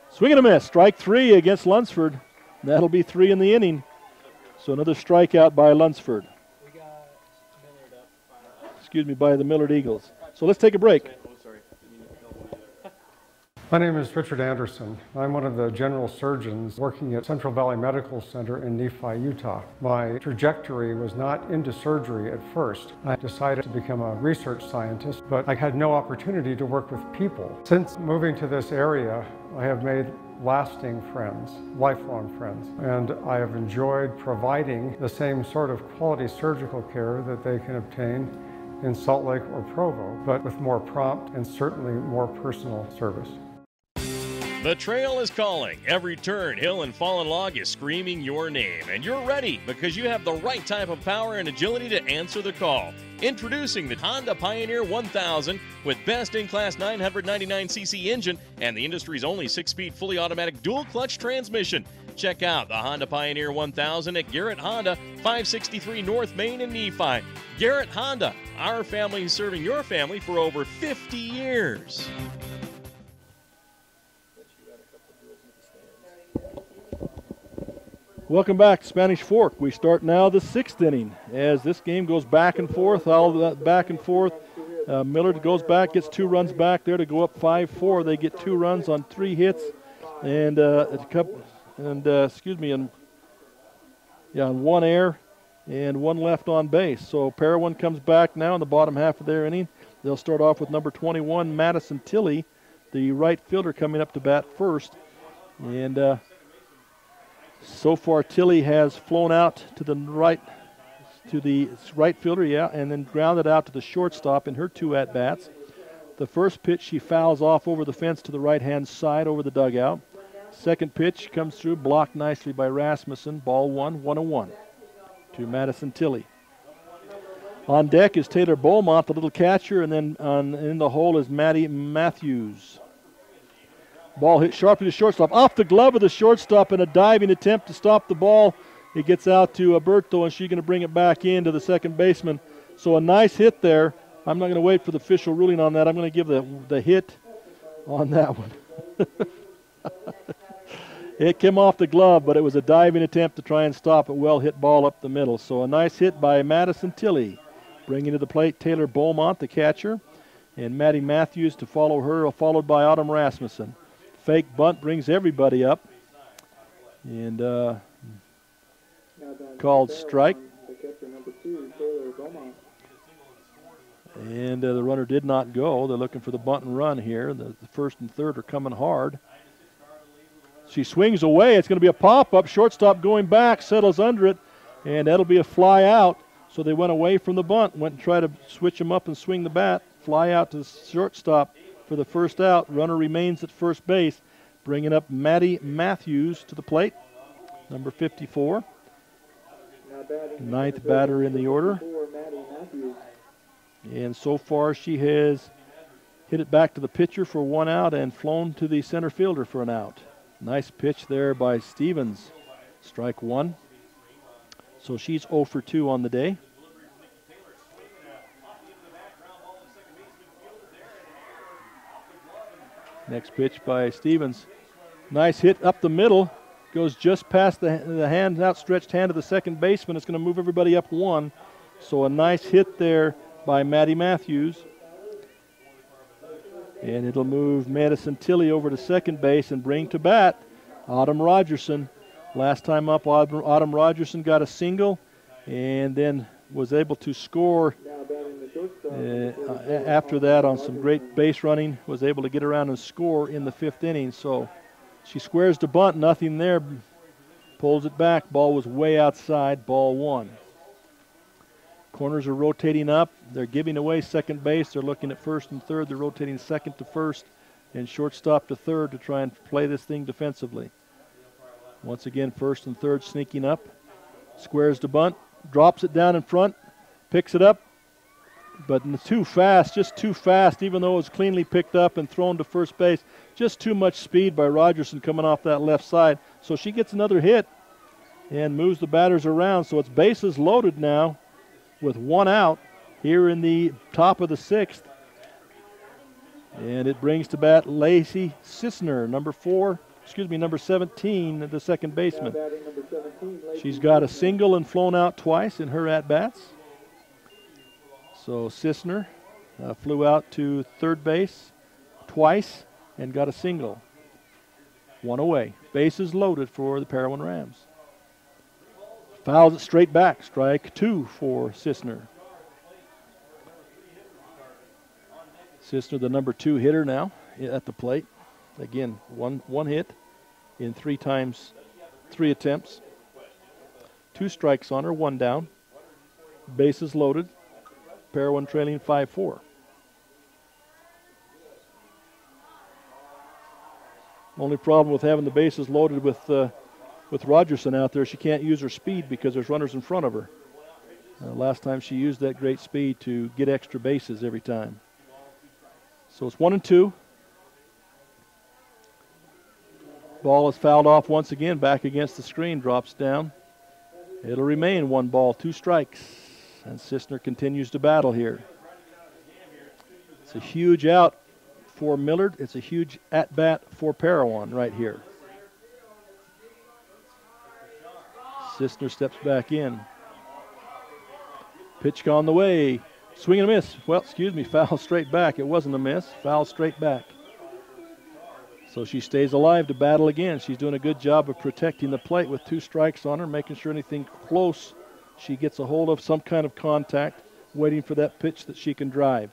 Swing and a miss. Strike 3 against Lunsford. That'll be 3 in the inning. So another strikeout by Lunsford. By the Millard Eagles. So let's take a break.
My name is Richard Anderson. I'm one of the general surgeons working at Central Valley Medical Center in Nephi, Utah. My trajectory was not into surgery at first. I decided to become a research scientist, but I had no opportunity to work with people. Since moving to this area, I have made lasting friends, lifelong friends, and I have enjoyed providing the same sort of quality surgical care that they can obtain in Salt Lake or Provo, but with more prompt and certainly more personal service.
The trail is calling. Every turn, hill, and fallen log is screaming your name. And you're ready because you have the right type of power and agility to answer the call. Introducing the Honda Pioneer 1000 with best-in-class 999cc engine and the industry's only 6-speed fully automatic dual-clutch transmission. Check out the Honda Pioneer 1000 at Garrett Honda, 563 North Main in Nephi. Garrett Honda, our family serving your family for over 50 years.
Welcome back to Spanish Fork. We start now the 6th inning as this game goes back and forth, all that back and forth. Millard goes back, gets 2 runs back there to go up 5-4. They get 2 runs on 3 hits and on 1 error and 1 left on base. So Parowan comes back now in the bottom half of their inning. They'll start off with number 21, Madison Tilley, the right fielder, coming up to bat first. And so far, Tilley has flown out to the right fielder, and then grounded out to the shortstop in her 2 at-bats. The first pitch, she fouls off over the fence to the right-hand side over the dugout. Second pitch comes through, blocked nicely by Rasmussen. Ball 1-1 to Madison Tilley. On deck is Taylor Beaumont, the little catcher, and then in the hole is Maddie Matthews. Ball hit sharply to shortstop, off the glove of the shortstop in a diving attempt to stop the ball. It gets out to Alberto, and she's going to bring it back into the second baseman. So a nice hit there. I'm not going to wait for the official ruling on that. I'm going to give the hit on that one. It came off the glove, but it was a diving attempt to try and stop a well-hit ball up the middle. So a nice hit by Madison Tilley. Bringing to the plate Taylor Beaumont, the catcher. and Maddie Matthews to follow her, followed by Autumn Rasmussen. Fake bunt brings everybody up, and called strike. And the runner did not go. They're looking for the bunt and run here. The first and third are coming hard. She swings away. It's going to be a pop-up. Shortstop going back, settles under it, and that'll be a fly out. So they went away from the bunt, went and tried to switch them up and swing the bat. Fly out to the shortstop for the first out. Runner remains at first base, bringing up Maddie Matthews to the plate, number 54. Ninth batter in the order. And so far she has hit it back to the pitcher for one out and flown to the center fielder for an out. Nice pitch there by Stevens. Strike one. So she's 0 for 2 on the day. Next pitch by Stevens. Nice hit up the middle. Goes just past the hand, outstretched hand of the second baseman. It's going to move everybody up one. So a nice hit there by Maddie Matthews. And it'll move Madison Tilley over to second base and bring to bat Autumn Rogerson. Last time up, Autumn Rogerson got a single and then was able to score after that on some great base running, was able to get around and score in the 5th inning. So she squares to bunt, nothing there, pulls it back, ball was way outside, ball one. Corners are rotating up, they're giving away second base, they're looking at first and third, they're rotating second to first and shortstop to third to try and play this thing defensively. Once again, first and third sneaking up, squares to bunt, drops it down in front, picks it up, but too fast, just too fast, even though it was cleanly picked up and thrown to first base. Just too much speed by Rogerson coming off that left side. So she gets another hit and moves the batters around. So it's bases loaded now with one out here in the top of the 6th. And it brings to bat Lacey Sisner, number 17, the second baseman. She's got a single and flown out twice in her at-bats. So Sisner flew out to third base twice and got a single. One away. Bases loaded for the Parowan Rams. Fouls it straight back. Strike two for Sisner. Sisner, the number 2 hitter now at the plate. Again, one hit in 3 attempts. 2 strikes on her, 1 down. Bases loaded. Parowan trailing 5-4. Only problem with having the bases loaded with Rogerson out there, she can't use her speed because there's runners in front of her. Last time she used that great speed to get extra bases every time. So it's 1-2. Ball is fouled off once again, back against the screen, drops down. It'll remain 1 ball, 2 strikes. And Sisner continues to battle here. It's a huge out for Millard. It's a huge at-bat for Parowan right here. Sisner steps back in. Pitch on the way. Swing and a miss. Well, excuse me, foul straight back. It wasn't a miss. Foul straight back. So she stays alive to battle again. She's doing a good job of protecting the plate with 2 strikes on her, making sure anything close she gets a hold of, some kind of contact, waiting for that pitch that she can drive.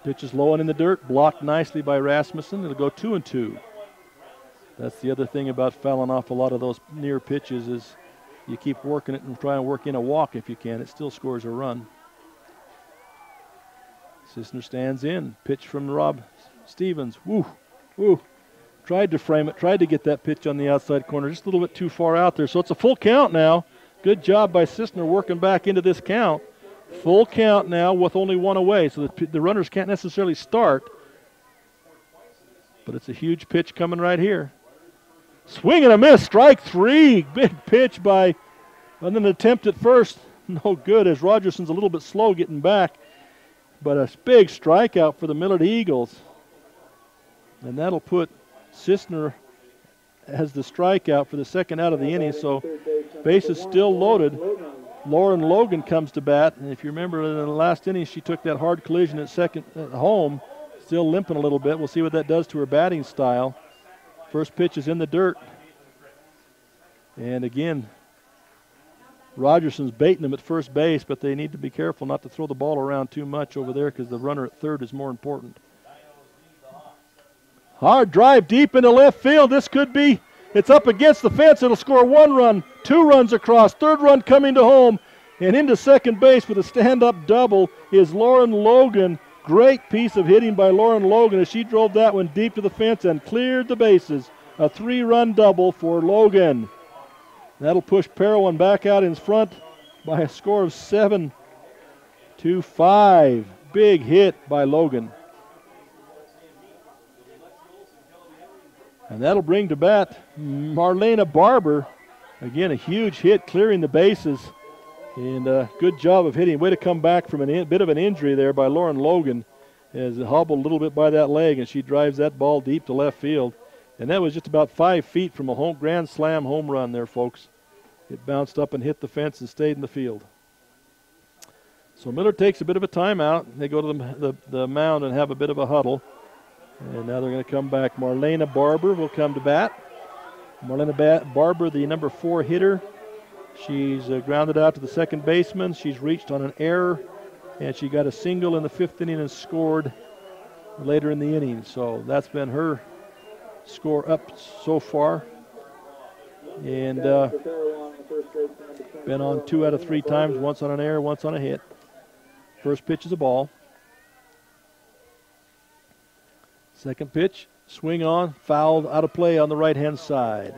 Pitch is low and in the dirt, blocked nicely by Rasmussen. It'll go 2-2. That's the other thing about fouling off a lot of those near pitches is you keep working it and try and work in a walk if you can. It still scores a run. Sisner stands in. Pitch from Rob Stevens. Woo, woo. Tried to frame it, tried to get that pitch on the outside corner, just a little bit too far out there. So it's a full count now. Good job by Sisner working back into this count. Full count now with only 1 away, so the runners can't necessarily start. But it's a huge pitch coming right here. Swing and a miss, strike 3. Big pitch by, and then an attempt at first. No good as Rogerson's a little bit slow getting back. But a big strikeout for the Millard Eagles. And that'll put Sisner as the strikeout for the second out of the inning. So bases still loaded. Lauren Logan comes to bat, and if you remember in the last inning, she took that hard collision at second at home, still limping a little bit. We'll see what that does to her batting style. First pitch is in the dirt. And again, Rogerson's baiting them at first base, but they need to be careful not to throw the ball around too much over there because the runner at third is more important. Hard drive deep into left field. This could be, it's up against the fence. It'll score 1 run, 2 runs across, third run coming to home. And into second base with a stand-up double is Lauren Logan. Great piece of hitting by Lauren Logan as she drove that one deep to the fence and cleared the bases. A 3-run double for Logan. That'll push Parowan back out in front by a score of 7-5. Big hit by Logan. And that'll bring to bat Marlena Barber. Again, a huge hit clearing the bases. And good job of hitting. Way to come back from a bit of an injury there by Lauren Logan. As it hobbled a little bit by that leg, and she drives that ball deep to left field. And that was just about 5 feet from a grand slam home run there, folks. It bounced up and hit the fence and stayed in the field. So Millard takes a bit of a timeout. They go to the mound and have a bit of a huddle. And now they're going to come back. Marlena Barber will come to bat. Marlena Barber, the number 4 hitter. She's grounded out to the second baseman. She's reached on an error, and she got a single in the 5th inning and scored later in the inning. So that's been her score up so far. And been on 2 out of 3 times, once on an error, once on a hit. First pitch is a ball. Second pitch, swing on, fouled out of play on the right-hand side.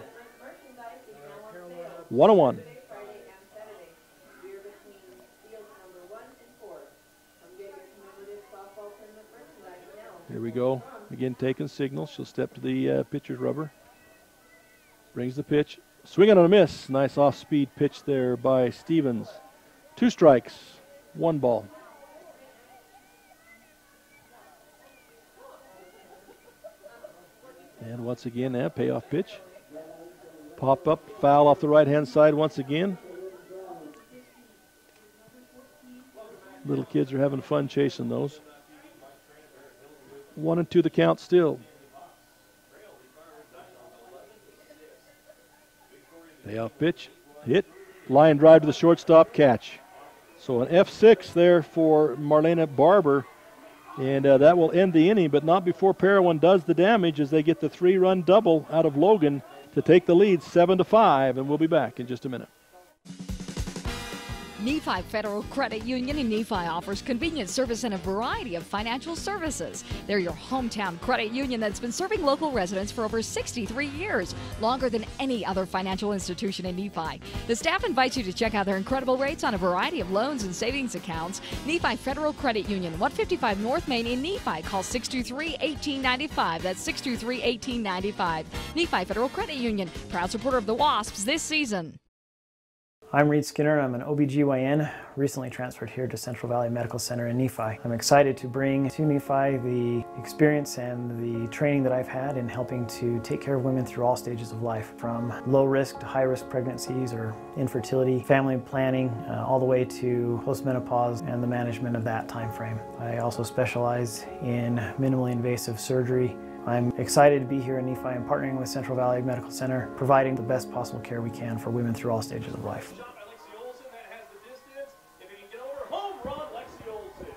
1-1. Here we go. Again, taking signals. She'll step to the pitcher's rubber. Brings the pitch. Swing on a miss. Nice off-speed pitch there by Stevens. 2 strikes, 1 ball. And once again, payoff pitch. Pop up, foul off the right-hand side once again. Little kids are having fun chasing those. 1-2 the count still. Payoff pitch, hit, line drive to the shortstop, catch. So an F6 there for Marlena Barber, and that will end the inning, but not before Parowan does the damage as they get the 3-run double out of Logan to take the lead 7-5, and we'll be back in just a minute.
Nephi Federal Credit Union in Nephi offers convenient service and a variety of financial services. They're your hometown credit union that's been serving local residents for over 63 years, longer than any other financial institution in Nephi. The staff invites you to check out their incredible rates on a variety of loans and savings accounts. Nephi Federal Credit Union, 155 North Main in Nephi. Call 623-1895. That's 623-1895. Nephi Federal Credit Union, proud supporter of the Wasps this season.
I'm Reed Skinner. I'm an OBGYN, recently transferred here to Central Valley Medical Center in Nephi. I'm excited to bring to Nephi the experience and the training that I've had in helping to take care of women through all stages of life, from low risk to high risk pregnancies or infertility, family planning, all the way to postmenopause and the management of that time frame. I also specialize in minimally invasive surgery. I'm excited to be here in Nephi and partnering with Central Valley Medical Center, providing the best possible care we can for women through all stages of life.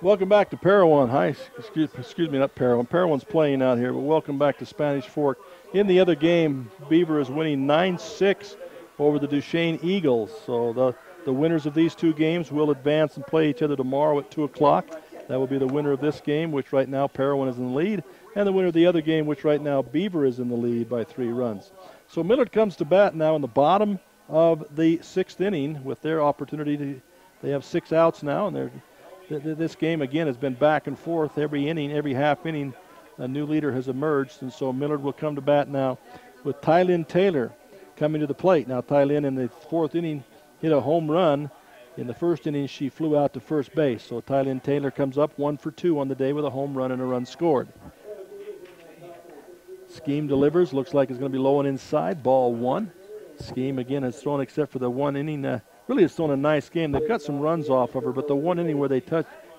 Welcome back to Parowan. Hi, excuse me, not Parowan. Parowan's playing out here, but welcome back to Spanish Fork. In the other game, Beaver is winning 9-6 over the Duchesne Eagles. So the winners of these 2 games will advance and play each other tomorrow at 2 o'clock. That will be the winner of this game, which right now Parowan is in the lead, and the winner of the other game, which right now Beaver is in the lead by 3 runs. So Millard comes to bat now in the bottom of the 6th inning with their opportunity. They have 6 outs now, and this game, again, has been back and forth. Every inning, every half inning, a new leader has emerged, and so Millard will come to bat now with Tylynn Taylor coming to the plate. Now Tylynn in the 4th inning hit a home run. In the 1st inning, she flew out to first base. So Tylynn Taylor comes up 1 for 2 on the day with a home run and a run scored. Scheme delivers. Looks like it's going to be low and inside. Ball 1. Scheme, again, has thrown except for the 1 inning really has thrown a nice game. They've got some runs off of her, but the one inning where they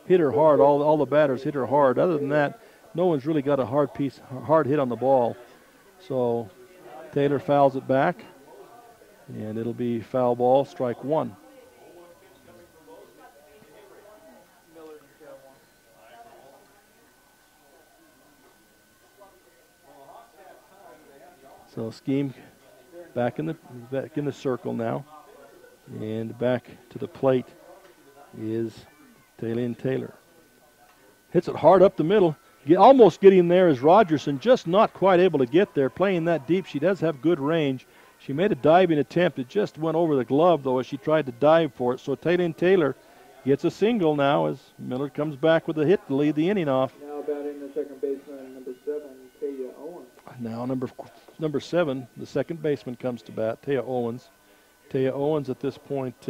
hit her hard, all the batters hit her hard. Other than that, no one's really got a hard hit on the ball. So Taylor fouls it back, and it'll be foul ball, strike one. So Scheme back in the circle now, and back to the plate is Taylor. Hits it hard up the middle. Almost getting there is Rogerson, just not quite able to get there. Playing that deep, she does have good range. She made a diving attempt. It just went over the glove, though, as she tried to dive for it. So Taylor gets a single now as Millard comes back with a hit to lead the inning off.
Now batting the second baseman, number 7, Taya Owens.
Now number 7, the second baseman, comes to bat, Taya Owens. Taya Owens at this point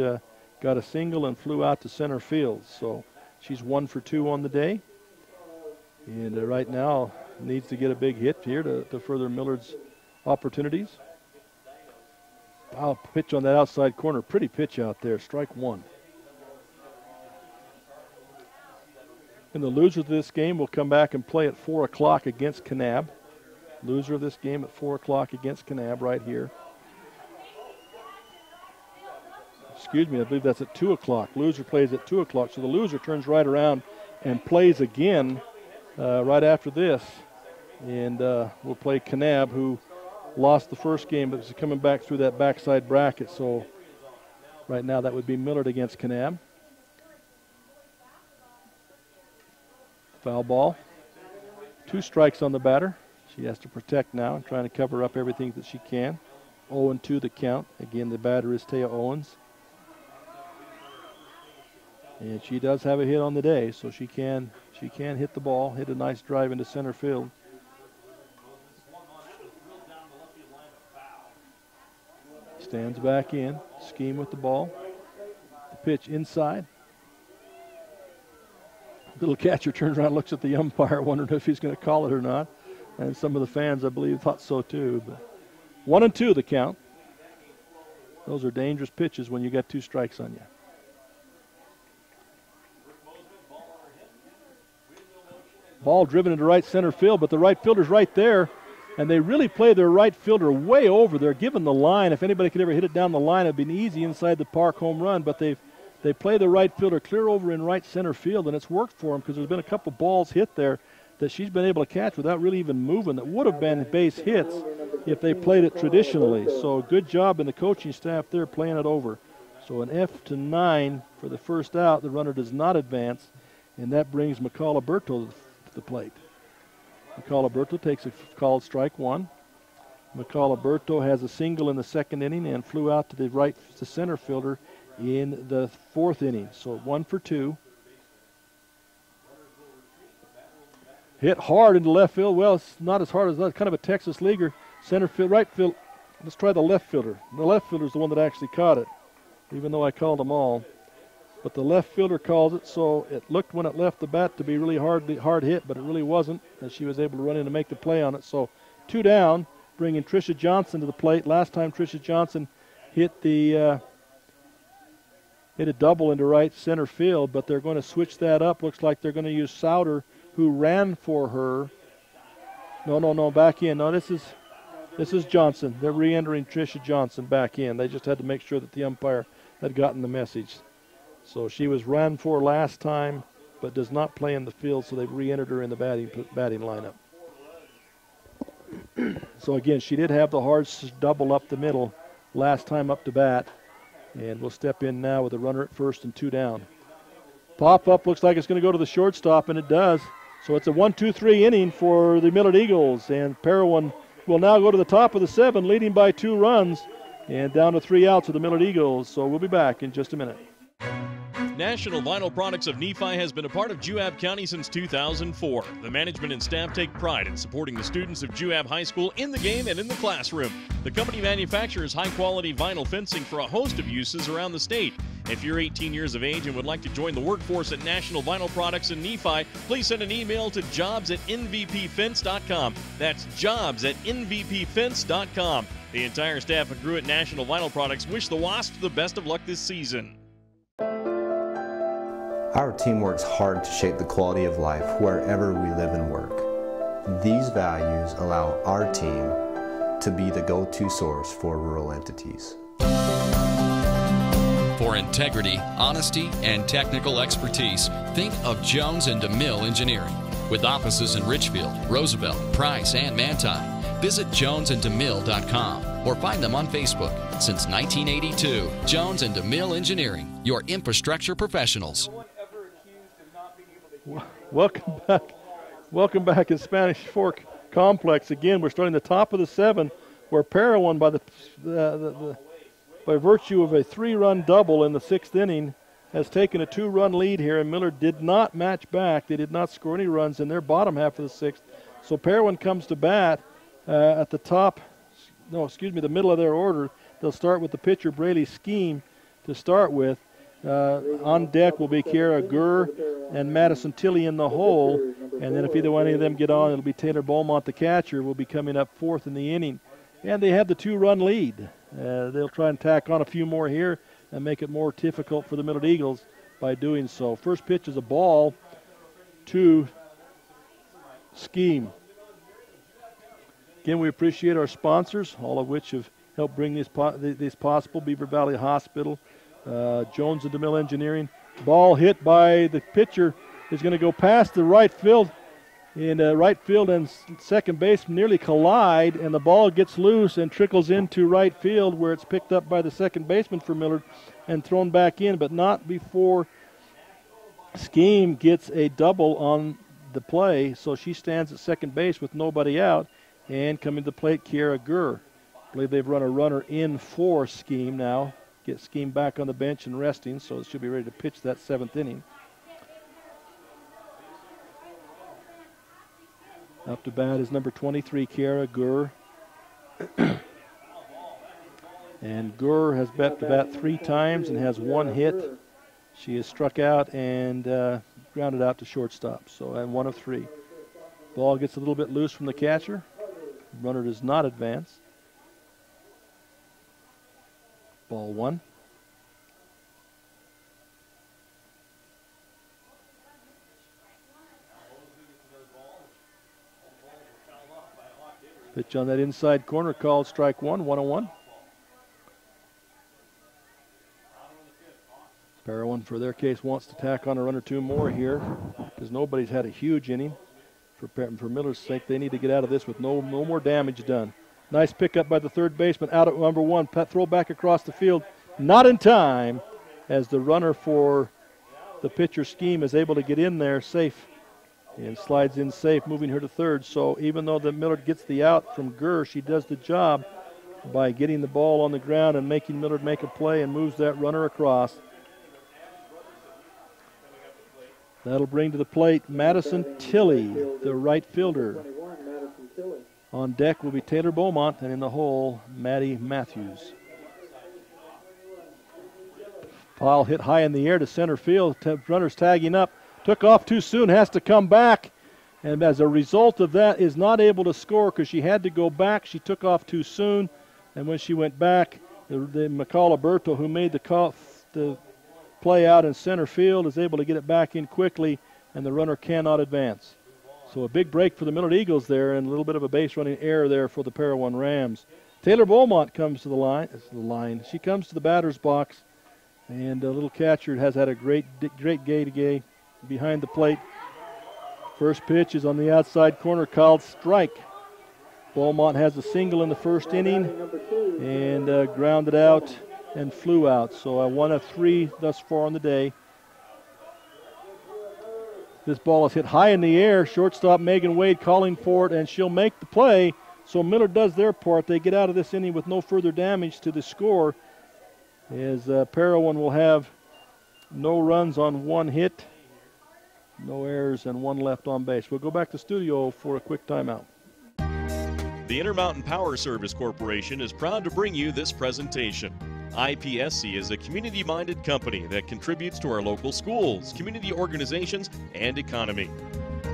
got a single and flew out to center field. So she's 1 for 2 on the day. And right now needs to get a big hit here to further Millard's opportunities. Wow, pitch on that outside corner. Pretty pitch out there. Strike one. And the loser of this game will come back and play at 4 o'clock against Kanab. Loser of this game at 4 o'clock against Kanab right here. Excuse me, I believe that's at 2 o'clock. Loser plays at 2 o'clock. So the loser turns right around and plays again right after this. And we'll play Kanab, who lost the first game but is coming back through that backside bracket. So right now that would be Millard against Kanab. Foul ball. 2 strikes on the batter. She has to protect now, trying to cover up everything that she can. 0-2 the count. Again, the batter is Taya Owens. And she does have a hit on the day, so she can hit the ball, hit a nice drive into center field. Stands back in, Scheme with the ball. The pitch inside. Little catcher turns around, looks at the umpire, wondering if he's going to call it or not. And some of the fans, I believe, thought so too. But 1-2 the count. Those are dangerous pitches when you got 2 strikes on you. Ball driven into right center field, but the right fielder's right there. And they really play their right fielder way over. They're given the line. If anybody could ever hit it down the line, it would be an easy inside the park home run. But they play the right fielder clear over in right center field, and it's worked for them because there's been a couple balls hit there that she's been able to catch without really even moving that would have been base hits if they played it traditionally. So good job in the coaching staff there playing it over. So an F-9 for the first out. The runner does not advance, and that brings McCall Alberto to the plate. McCall Alberto takes a called strike one. McCall Alberto has a single in the second inning and flew out to the right to center fielder in the 4th inning. So 1 for 2. Hit hard into left field. Well, it's not as hard as that. Kind of a Texas leaguer. Center field, right field. Let's try the left fielder. The left fielder is the one that actually caught it, even though I called them all. But the left fielder calls it, so it looked when it left the bat to be really hard hit, but it really wasn't, as she was able to run in and make the play on it. So 2 down, bringing Tricia Johnson to the plate. Last time Tricia Johnson hit a double into right center field, but they're going to switch that up. Looks like they're going to use Souter, who ran for her. No, back in. No, this is Johnson. They're re-entering Tricia Johnson back in. They just had to make sure that the umpire had gotten the message. So she was ran for last time, but does not play in the field, so they've re-entered her in the batting lineup. So again, she did have the hard double up the middle last time up to bat, and will step in now with a runner at first and 2 down. Pop up looks like it's going to go to the shortstop, and it does. So it's a 1-2-3 inning for the Millard Eagles, and Parowan will now go to the top of the 7, leading by 2 runs, and down to 3 outs of the Millard Eagles. So we'll be back in just a minute.
National Vinyl Products of Nephi has been a part of Juab County since 2004. The management and staff take pride in supporting the students of Juab High School in the game and in the classroom. The company manufactures high-quality vinyl fencing for a host of uses around the state. If you're 18 years of age and would like to join the workforce at National Vinyl Products in Nephi, please send an email to jobs@nvpfence.com. That's jobs@nvpfence.com. The entire staff at Gruett National Vinyl Products wish the Wasps the best of luck this season.
Our team works hard to shape the quality of life wherever we live and work. These values allow our team to be the go-to source for rural entities.
For integrity, honesty, and technical expertise, think of Jones and DeMille Engineering. With offices in Richfield, Roosevelt, Price, and Manti. Visit jonesanddemille.com or find them on Facebook. Since 1982, Jones and DeMille Engineering, your infrastructure professionals.
Welcome back. Welcome back in Spanish Fork Complex. Again, we're starting the top of the 7, where Parowan, by virtue of a 3-run double in the 6th inning, has taken a 2-run lead here, and Millard did not match back. They did not score any runs in their bottom half of the 6th. So Parowan comes to bat at the middle of their order. They'll start with the pitcher, Braley Scheme, to start with. On deck will be Kiara Gurr and Madison Tilley in the hole. And then if either one of them get on, it'll be Taylor Beaumont, the catcher, will be coming up 4th in the inning. And they have the 2-run lead. They'll try and tack on a few more here and make it more difficult for the Millard Eagles by doing so. First pitch is a ball to Scheme. Again, we appreciate our sponsors, all of which have helped bring this possible. Beaver Valley Hospital, Jones and DeMille Engineering. Ball hit by the pitcher is going to go past the right field. And right field and second base nearly collide, and the ball gets loose and trickles into right field, where it's picked up by the second baseman for Millard and thrown back in, but not before Scheme gets a double on the play. So she stands at second base with nobody out. And coming to the plate, Kiara Gurr. I believe they've run a runner in for Scheme now. Get Scheme back on the bench and resting, so it should be ready to pitch that 7th inning. Up to bat is number 23, Kiara Gurr. And Gurr has bet to bat 3 times and has 1 hit. She is struck out and grounded out to shortstop, so and 1 of 3. Ball gets a little bit loose from the catcher. Runner does not advance. Ball 1. Pitch on that inside corner called strike 1, 1-1. Parowan, for their case, wants to tack on a run or 2 more here because nobody's had a huge inning. For Miller's sake, they need to get out of this with no more damage done. Nice pickup by the third baseman out at number 1. Throw back across the field. Not in time, as the runner for the pitcher Scheme is able to get in there safe and slides in safe, moving her to third. So even though the Millard gets the out from Gurr, she does the job by getting the ball on the ground and making Millard make a play and moves that runner across. That'll bring to the plate Madison Tilley, the right fielder. On deck will be Taylor Beaumont, and in the hole, Maddie Matthews. Pile hit high in the air to center field. Runners tagging up. Took off too soon, has to come back. And as a result of that, is not able to score because she had to go back. She took off too soon. And when she went back, the McCall Alberto, who made the play out in center field, is able to get it back in quickly, and the runner cannot advance. So a big break for the Millard Eagles there, and a little bit of a base running error there for the Parowan Rams. Taylor Beaumont comes to the line. She comes to the batter's box, and the little catcher has had a great gay behind the plate. First pitch is on the outside corner, called strike. Beaumont has a single in the first inning and grounded out and flew out. So a 1 of 3 thus far on the day. This ball is hit high in the air. Shortstop Megan Wade calling for it, and she'll make the play. So Millard does their part. They get out of this inning with no further damage to the score, as Parowan will have no runs on 1 hit, no errors, and 1 left on base. We'll go back to studio for a quick timeout.
The Intermountain Power Service Corporation is proud to bring you this presentation. IPSC is a community-minded company that contributes to our local schools, community organizations, and economy.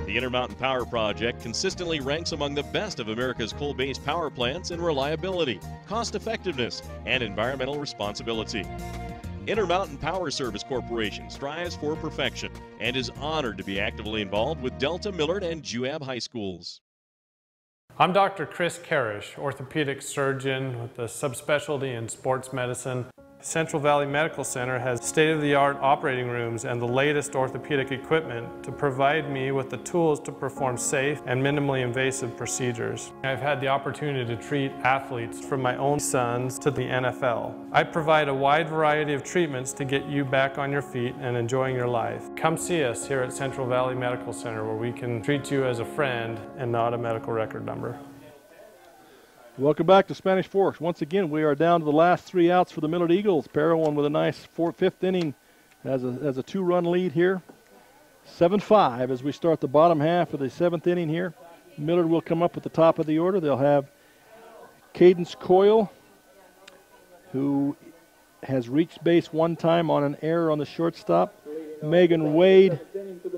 The Intermountain Power Project consistently ranks among the best of America's coal-based power plants in reliability, cost-effectiveness, and environmental responsibility. Intermountain Power Service Corporation strives for perfection and is honored to be actively involved with Delta, Millard, and Juab High Schools.
I'm Dr. Chris Karish, orthopedic surgeon with the subspecialty in sports medicine. Central Valley Medical Center has state-of-the-art operating rooms and the latest orthopedic equipment to provide me with the tools to perform safe and minimally invasive procedures. I've had the opportunity to treat athletes from my own sons to the NFL. I provide a wide variety of treatments to get you back on your feet and enjoying your life. Come see us here at Central Valley Medical Center, where we can treat you as a friend and not a medical record number.
Welcome back to Spanish Forks. Once again, we are down to the last 3 outs for the Millard Eagles. Parowan with a nice fifth inning as a 2-run lead here. 7-5 as we start the bottom half of the 7th inning here. Millard will come up at the top of the order. They'll have Cadence Coyle, who has reached base 1 time on an error on the shortstop. Megan Wade,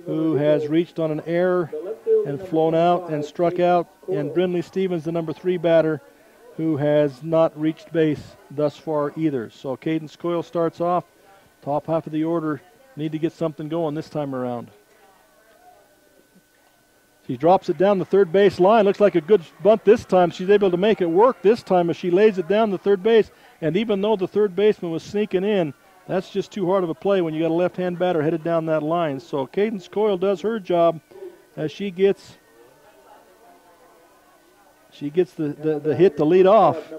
who has reached on an error and flown out and struck out. And Brindley Stevens, the number 3 batter, who has not reached base thus far either. So Cadence Coyle starts off. Top half of the order need to get something going this time around. She drops it down the third base line. Looks like a good bunt this time. She's able to make it work this time as she lays it down the third base. And even though the third baseman was sneaking in, that's just too hard of a play when you got a left-hand batter headed down that line. So Cadence Coyle does her job as she gets the hit to lead off.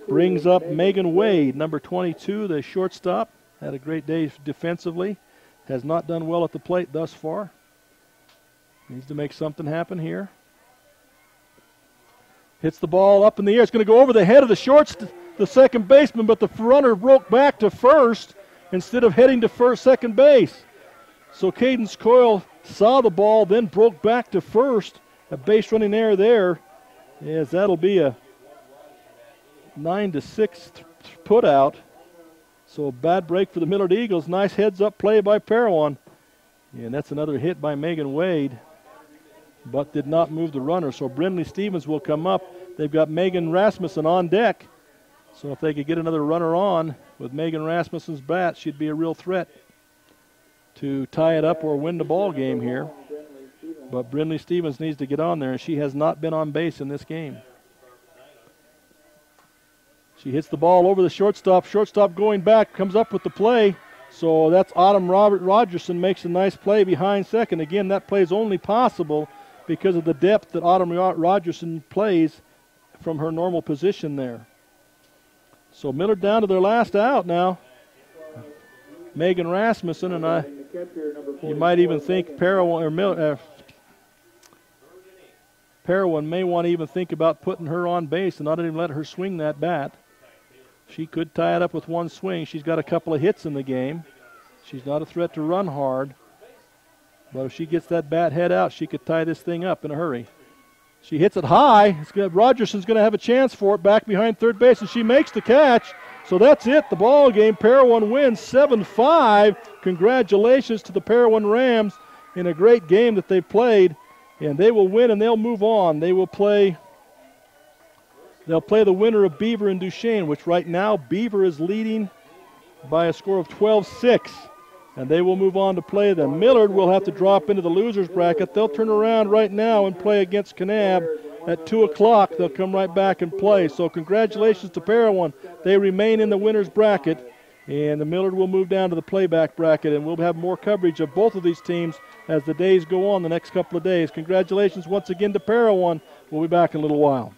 Brings up Megan Wade, number 22, the shortstop. Had a great day defensively. Has not done well at the plate thus far. Needs to make something happen here. Hits the ball up in the air. It's going to go over the head of the second baseman, but the runner broke back to first instead of heading to second base. So Cadence Coyle saw the ball, then broke back to first. A base running error there. Yes, that'll be a 9-6 put out. So a bad break for the Millard Eagles. Nice heads-up play by Parowan. And that's another hit by Megan Wade, but did not move the runner. So Brindley Stevens will come up. They've got Megan Rasmussen on deck. So if they could get another runner on with Megan Rasmussen's bat, she'd be a real threat to tie it up or win the ball game here. But Brindley Stevens needs to get on there, and she has not been on base in this game. She hits the ball over the shortstop. Shortstop going back, comes up with the play. So that's Autumn Rogerson makes a nice play behind second. Again, that play is only possible because of the depth that Autumn Rogerson plays from her normal position there. So Millard down to their last out now. Megan Rasmussen, and you might even think Parowan may want to even think about putting her on base and not even let her swing that bat. She could tie it up with one swing. She's got a couple of hits in the game. She's not a threat to run hard. But if she gets that bat head out, she could tie this thing up in a hurry. She hits it high. Rogerson's going to have a chance for it back behind third base, and she makes the catch. So that's it, the ball game. Parowan wins 7-5. Congratulations to the Parowan Rams in a great game that they played. And they will win and they'll move on. They'll play the winner of Beaver and Duchesne, which right now Beaver is leading by a score of 12-6. And they will move on to play them. Millard will have to drop into the losers bracket. They'll turn around right now and play against Kanab at 2 o'clock. They'll come right back and play. So congratulations to Parowan. They remain in the winners bracket. And the Millard will move down to the playback bracket, and we'll have more coverage of both of these teams as the days go on the next couple of days. Congratulations once again to Parowan. We'll be back in a little while.